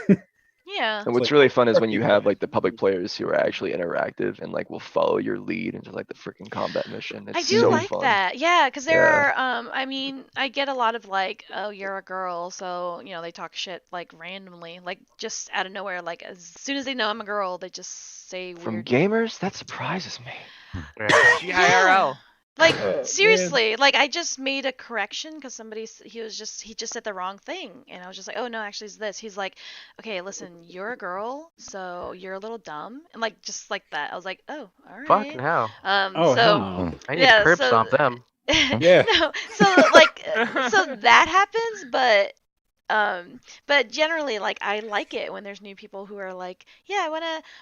Yeah. And what's like, really fun is fuck when you you have guys. like the public players who are actually interactive and like will follow your lead into like the freaking combat mission. I It's do so like fun. that. Yeah, because there Yeah. are, I mean, I get a lot of like, oh, you're a girl, so, they talk shit like randomly, like just out of nowhere. Like as soon as they know I'm a girl, they just say From weird. gamers, that surprises me. GIRL. Like man. seriously, like I just made a correction because he just said the wrong thing, and I was just like, oh no, actually it's this. He's like, okay, listen, you're a girl, so you're a little dumb, and like just like that. I was like, oh, all right. Fucking hell. Oh, So hell no. I need yeah, to curb so stomp them. Yeah. no, so like so that happens, but generally, like I like it when there's new people who are like, yeah, I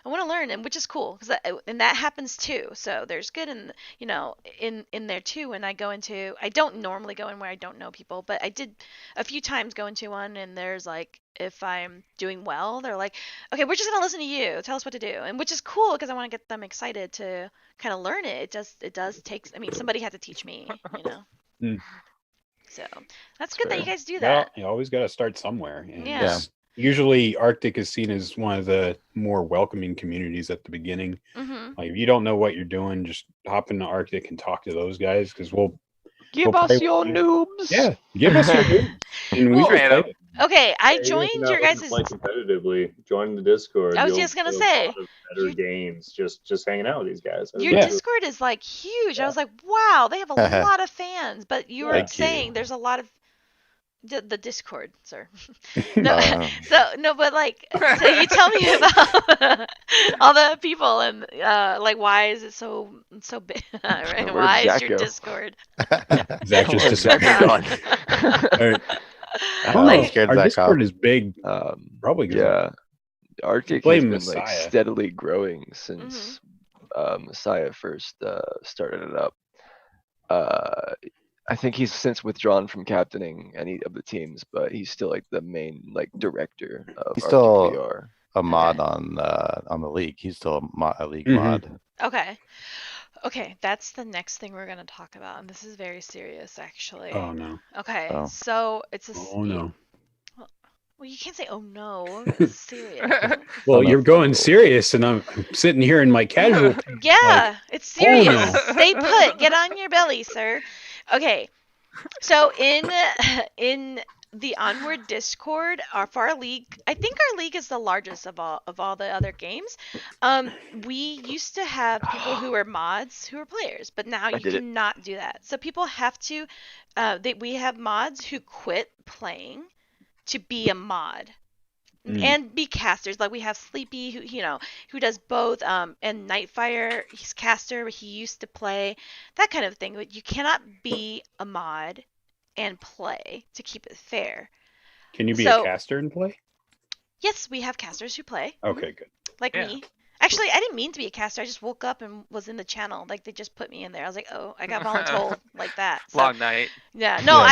wanna learn, and which is cool, and that happens too. So there's good in there too. When I don't normally go in where I don't know people, but I did a few times go into one, and there's like, if I'm doing well, they're like, okay, we're just gonna listen to you, tell us what to do, and which is cool because I want to get them excited to kind of learn it. It does take. I mean, somebody had to teach me, Mm. So that's good that you guys do Well, that. you always got to start somewhere. And Yeah. usually Arctic is seen as one of the more welcoming communities at the beginning. Mm-hmm. Like if you don't know what you're doing, just hop into Arctic and talk to those guys, because we'll Give play us with your you. noobs. Yeah, give us your noobs. And we Well, will play Random. it. Okay, I Even if joined you're not your looking guys' to play competitively. Join the Discord. I was You'll just gonna play say, a lot of better you- games. Just hanging out with these guys. your Yeah. Discord is like huge. I was like, wow, they have a lot of fans. But you were Thank saying you. there's a lot of the Discord, sir. No, but like, so you tell me about all the people and like, why is it so big? Right? Where'd Why is Zach your go? Discord? Zach just Where's Zach disappeared. gone? All right. I Oh, don't know. scared Our Zach Discord off. is big. Probably 'cause Yeah. Arctic play has been Messiah. like steadily growing since Messiah first started it up. I think he's since withdrawn from captaining any of the teams, but he's still like the main like director of He's Arctic still VR. a mod on the league. He's still a league Mhm. mod. Okay, that's the next thing we're gonna talk about, and this is very serious, actually. Oh no. Okay, Oh. so it's a. Oh no. Well, you can't say oh no. It's serious. Well, Oh, no. you're going serious, and I'm sitting here in my casual. Yeah, it's oh, serious. no. Stay put. Get on your belly, sir. Okay. So in the Onward Discord, for our league, I think our league is the largest of all the other games. We used to have people who were mods who were players, but now you did it. cannot do that. So people have to. We have mods who quit playing to be a mod. And be casters. Like we have Sleepy, who does both, and Nightfire, he's caster, but he used to play, that kind of thing. But you cannot be a mod and play to keep it fair. Can you be So- a caster and play? Yes, we have casters who play. Okay, good. Like Yeah. me. Actually, I didn't mean to be a caster. I just woke up and was in the channel. Like they just put me in there. I was like, oh, I got voluntold like that. So, Long night. yeah. No, Yeah.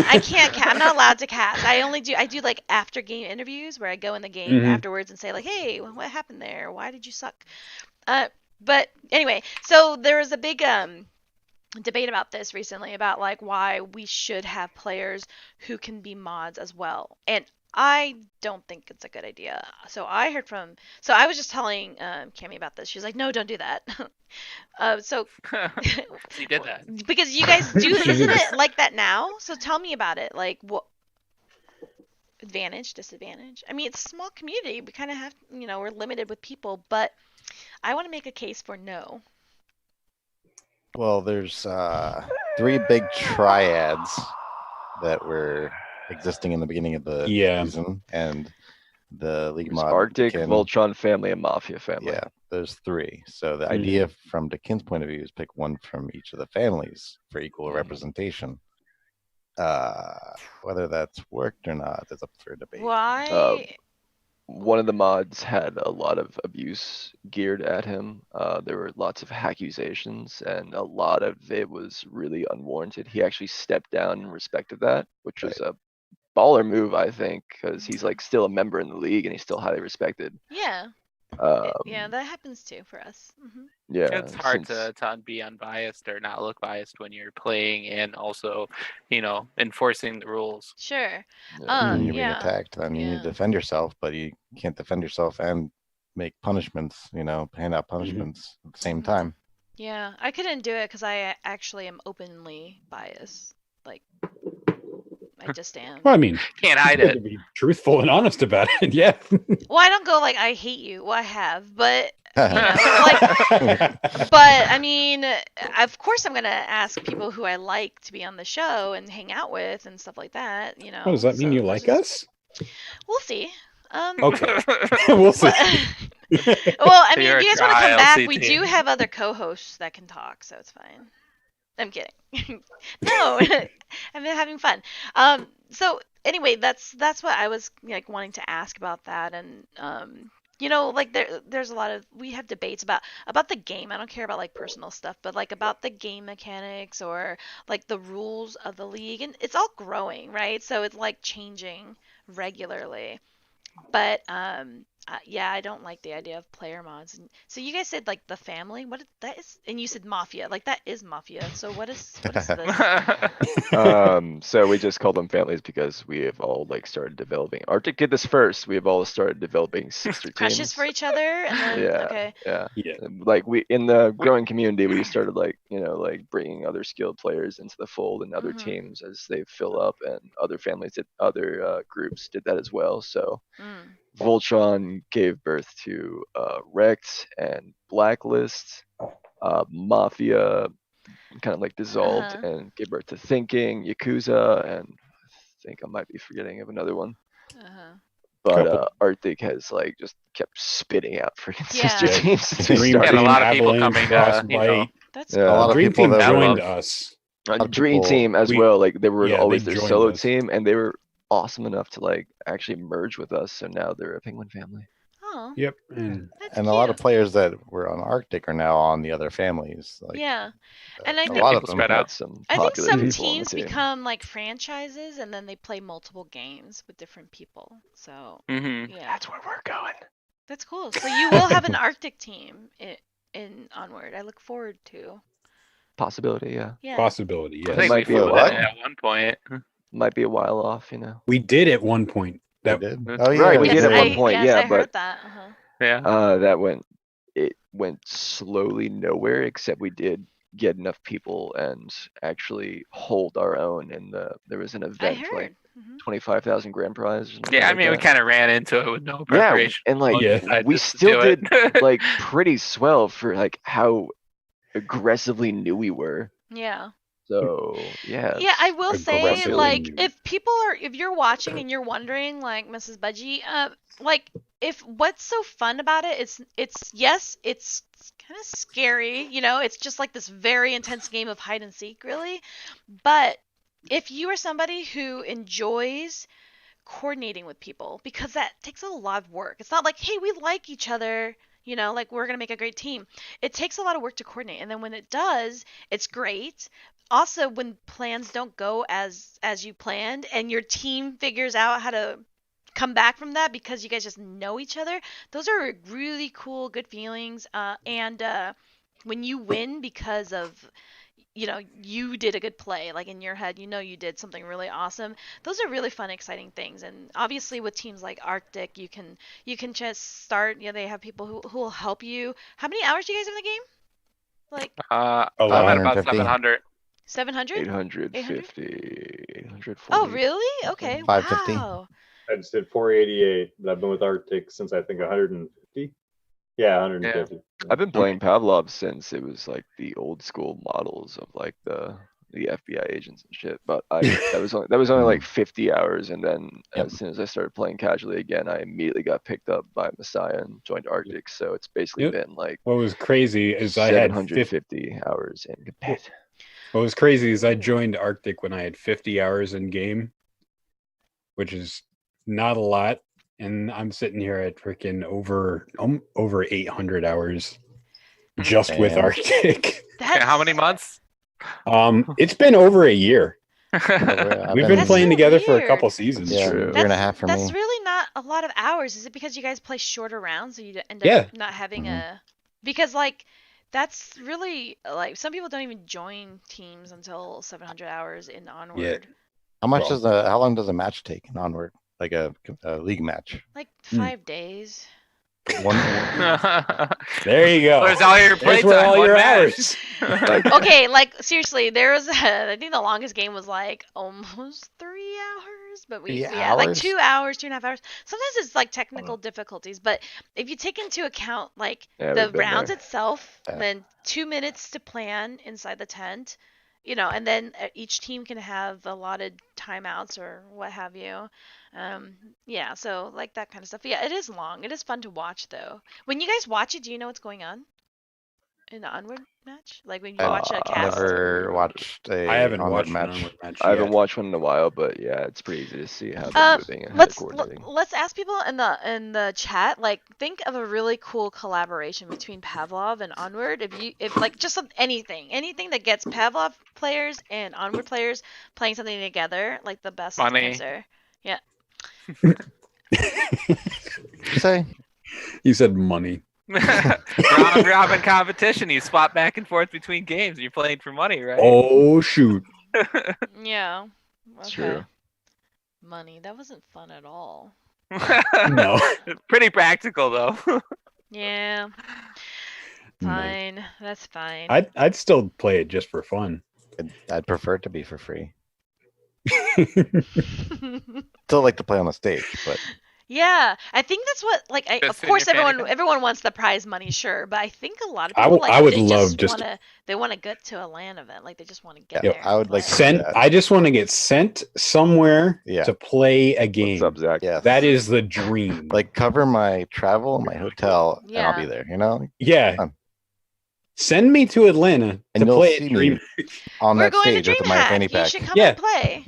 I can't. I'm not allowed to cast. I do like after game interviews where I go in the game Mhm. afterwards and say like, hey, what happened there? Why did you suck? But anyway, so there was a big debate about this recently about like why we should have players who can be mods as well. And I don't think it's a good idea. So I was just telling Cammy about this. She's like, no, don't do that. So You did that. because you guys do, She isn't did. it like that now? So tell me about it. Like what advantage, disadvantage? I mean, it's a small community. We kind of have, we're limited with people, but I want to make a case for no. Well, there's 3 big triads that were existing in the beginning of the Yeah. season, and the League There's mod Arctic, can- Voltron family, and Mafia family. Yeah, there's 3. So the idea from Dekin's point of view is pick one from each of the families for equal representation. Whether that's worked or not is up for debate. Why? One of the mods had a lot of abuse geared at him. There were lots of accusations, and a lot of it was really unwarranted. He actually stepped down in respect of that, which was a baller move, I think, because he's like still a member in the league and he's still highly respected. Yeah. Um, Yeah, that happens too for us. yeah, It's hard since- to be unbiased or not look biased when you're playing and also, enforcing the rules. Sure. yeah. When you're being Yeah. attacked, then you need to defend yourself, but you can't defend yourself and make punishments, hand out punishments at the same time. Yeah, I couldn't do it because I actually am openly biased. Like, I just am. Well, I mean, Can't hide good to it. be truthful and honest about it. Yeah. Well, I don't go like I hate you. Well, I have, but but I mean, of course, I'm gonna ask people who I like to be on the show and hang out with and stuff like that. Oh, does that mean so you that's like us? We'll see. Okay. We'll see. Well, I mean, You're if a you guys want to come back, trial we CT. do have other co-hosts that can talk, so it's fine. I'm kidding. No, I've been having fun. So anyway, that's what I was like wanting to ask about that, and like there's a lot of we have debates about the game. I don't care about like personal stuff, but like about the game mechanics or like the rules of the league, and it's all growing, right? So it's like changing regularly. But yeah, I don't like the idea of player mods. And so you guys said like the family. What that is, and you said mafia. Like that is mafia. So what is this? So we just call them families because we have all like started developing. Arctic did this first. We have all started developing sister teams. Crushes for each other, and then Yeah, okay. yeah. Yeah. Like we in the growing community, we started like like bringing other skilled players into the fold and other Mhm. teams as they fill up, and other families did other groups did that as well. So Mm. Voltron gave birth to Rect and Blacklist. Mafia kind of like dissolved Uh-huh. and gave birth to Thinking, Yakuza, and I think I might be forgetting of another one. Uh-huh. But Couple. Arctic has like just kept spitting out freaking Yeah. sister teams since we Dream Yeah, and a started. Team, lot of people Avalanche, coming, Frostbite. That's Yeah. A lot of Dream people Team that joined love- us. lot of Dream people- Team as we- well. Like they were yeah, always they their joined solo us. team, and they were awesome enough to like actually merge with us. So now they're a Penguin family. Oh, Yep. And that's And a lot of cute. players that were on Arctic are now on the other families. Like, Yeah, and I a think lot of people them. spread Got out. some I think popular some people on the teams team. become like franchises, and then they play multiple games with different people. So hmm yeah, That's where we're going. that's cool. So you will have an Arctic team in Onward. I look forward to. Possibility, yeah. Yeah. possibility, I yes. think might we be a flew while. it at one point. Might be a while off, We did at one point. They That did? Right, Oh, yeah. Right, we Yes, did at I, one point, yes, yeah, I heard but that. Uh-huh. Yeah. it went slowly nowhere, except we did get enough people and actually hold our own. And there was an I event for heard. like Mhm. 25,000 grand prize. or something Yeah, I like mean, we that. kind of ran into it with no Yeah, preparation. and like Yeah. decided we just to still do did it. like pretty swell for like how aggressively new we were. Yeah. So yeah, Yeah, I will say, aggressively like, new. if you're watching and you're wondering, like, Mrs. Budgie, like, if what's so fun about it, yes, it's kind of scary, it's just like this very intense game of hide and seek, really. But if you are somebody who enjoys coordinating with people, because that takes a lot of work. It's not like, hey, we like each other, you know, like we're gonna make a great team. It takes a lot of work to coordinate, and then when it does, it's great. Also, when plans don't go as you planned, and your team figures out how to come back from that because you guys just know each other, those are really cool, good feelings. And when you win because of, you know, you did a good play, like in your head, you know, you did something really awesome. Those are really fun, exciting things. And obviously with teams like Arctic, you can just start, you know, they have people who will help you. How many hours do you guys have in the game? Like I'm at about 550. 700. 700? 850, 840. Oh, really? Okay. 550. Wow. I just did 488, but I've been with Arctic since I think 150. Yeah, 150. I've been playing Pavlov since it was like the old school models of like the FBI agents and shit. But that was only like 50 hours, and then as soon as I started playing casually again, I immediately got picked up by Messiah and joined Arctic. So it's basically been like What was crazy is I had 750 hours in competitive. What was crazy is I joined Arctic when I had 50 hours in game, which is not a lot. And I'm sitting here at freaking over 800 hours just with Damn. Arctic. How many months? It's been over a year. I've We've been That's playing so together for a weird. couple seasons. Yeah, True. year and a half for me. That's really not a lot of hours. Is it because you guys play shorter rounds, so you end up Yeah. not having because like that's really like some people don't even join teams until 700 hours in Onward. How much how long does a match take in Onward? Like a league match? Like 5 days. One. There you go. Where's all your There's playtime? where all One your match. hours. Okay, like seriously, there was I think the longest game was like almost 3 hours, but we 3 yeah, like hours? 2 hours, 2.5 hours. Sometimes it's like technical difficulties, but if you take into account like Yeah, the we've been rounds there. itself, Yeah. then 2 minutes to plan inside the tent, you know, and then each team can have allotted timeouts or what have you. Yeah, so like that kind of stuff. Yeah, it is long. It is fun to watch though. When you guys watch it, do you know what's going on in the Onward match? Like when you watch a I've cast? never watched a I haven't Onward watched an match. Onward match I haven't yet. watch one in a while, but yeah, it's pretty easy to see how they're moving and how they're coordinating. Let's ask people in the chat, like think of a really cool collaboration between Pavlov and Onward. If like just anything that gets Pavlov players and Onward players playing something together, like the best Funny. answer. Yeah. What'd you say? You said money. Round robin competition. You swap back and forth between games. You're playing for money, right? Oh shoot. Yeah. It's Okay. true. Money. That wasn't fun at all. No. Pretty practical though. Yeah. Fine. That's fine. I'd still play it just for fun. I'd prefer it to be for free. Still like to play on the stage, but Yeah, I think that's what like Just of in course your fanny everyone pack? wants the prize money, sure, but I think a lot of I people w- like I would they love just just- wanna get to a LAN event, like they just want to get Yeah, there. I would and like play. to- Sent. I just want to get sent somewhere Yeah. to play a game. What's up, Zach? yeah, That is the dream. like cover my travel, my hotel, and I'll be Yeah. there. You know, yeah. fun. Send me to Atlanta and to you'll play see a dream. me on We're that going stage to with my fanny DreamHack. You pack. should come Yeah. and play.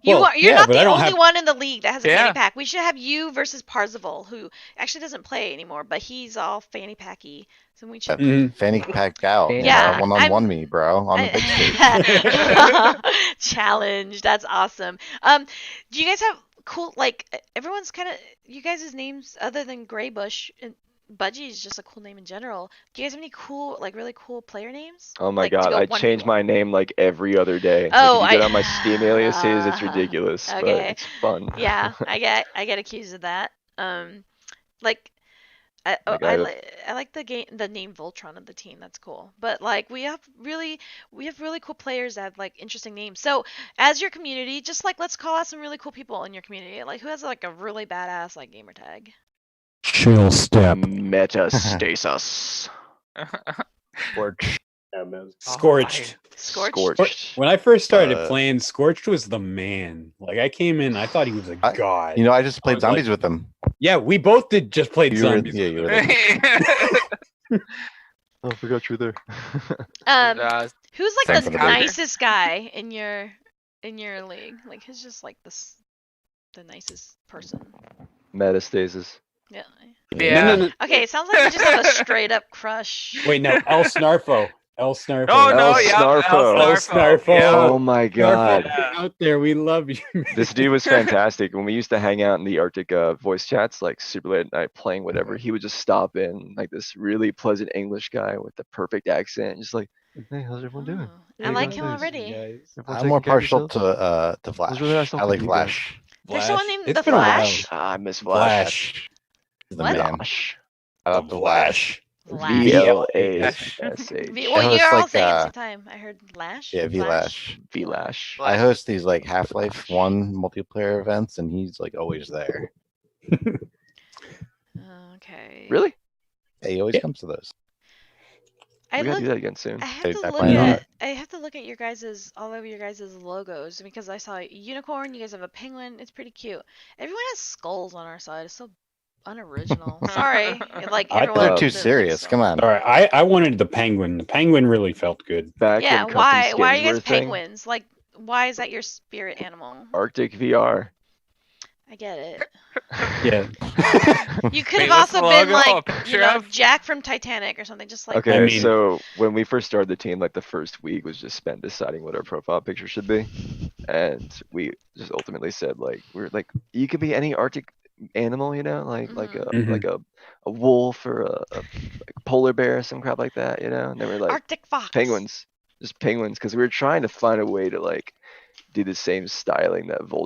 Well, You're yeah, not but the I don't only have- one in the league that has a Yeah. fanny pack. We should have you versus Parzival, who actually doesn't play anymore, but he's all fanny packy. So we should. Mhm. Fanny packed out. Yeah, one on one me, bro, on the big stage. Challenge. That's awesome. Do you guys have cool like everyone's kind of you guys' names other than Graybush and Budgie is just a cool name in general. Do you guys have any cool like really cool player names? Oh my Like, to god, go I 1v1? change my name like every other day. Oh, like, if you get I- on my Steam aliases, it's ridiculous, but okay. it's fun. Yeah, I get accused of that. Like Like, I like the name Voltron of the team. That's cool. But like we have really cool players that have like interesting names. So as your community, just like let's call out some really cool people in your community. Like who has like a really badass like gamer tag? Chill step. Metastasis. Scorch. Yeah, man. Scorched. Scorched. When I first started Uh, playing, Scorched was the man. Like I came in, I thought he was a I- god. You know, I just played was like- zombies with them. Yeah, we both did just played You were, zombies. yeah, you were there. Oh, I forgot you were there. Who's like Thanks the for the burger. nicest guy in your league? Like who's just like this the nicest person. Metastasis. Yeah. Yeah. No. Okay, it sounds like you just have a straight up crush. Wait, no. El Snarfo. El Snarfo. Oh no, El yeah, Snarfo. El El Snarfo. Snarfo. Yeah. Oh my Snarfo, god. Yeah. out there. We love you. man. This dude was fantastic. When we used to hang out in the Arctic voice chats, like super late at night playing whatever, he would just stop in, like this really pleasant English guy with the perfect accent, just like, hey, how's everyone doing? Oh, I like him already. Everyone I'm more taking care of partial yourselves? to Flash. It was really nice I talking like to you guys. Flash. There's someone named It's the been a while. Flash. Ah, I miss Flash. Flash. He's the What? man. Flash. I love the Flash. Lash. VLASH. Well, host, you're all like, saying it at the same time. I heard Lash. Yeah, Flash. Vlash. VLash. I host these like Half-Life 1 multiplayer events, and he's like always there. Okay. Really? Yeah, he always Yeah. comes to those. We gotta do that again soon. I have Dude, to I look plan on at it. I have to look at your guys's all of your guys's logos because I saw a unicorn. You guys have a penguin. It's pretty cute. Everyone has skulls on our side. It's so unoriginal. Sorry, like I everyone. thought- They're too there's, like, serious. so- Come on. All right. I wanted the penguin. The penguin really felt good. Back Yeah. when Why? custom Why are skins you were guys a thing. penguins? Like, why is that your spirit animal? Arctic VR. I get it. Yeah. You could Wait, have what's also the been logo? like, A you picture know, of? Jack from Titanic or something. Just like. Okay, I mean- so when we first started the team, like the first week was just spent deciding what our profile picture should be, and we just ultimately said like we're like you could be any Arctic animal, you know, like Mhm. a wolf or like a polar bear or some crap like that, you know. And they were like Arctic fox. penguins, just penguins, because we were trying to find a way to like do the same styling that Vulture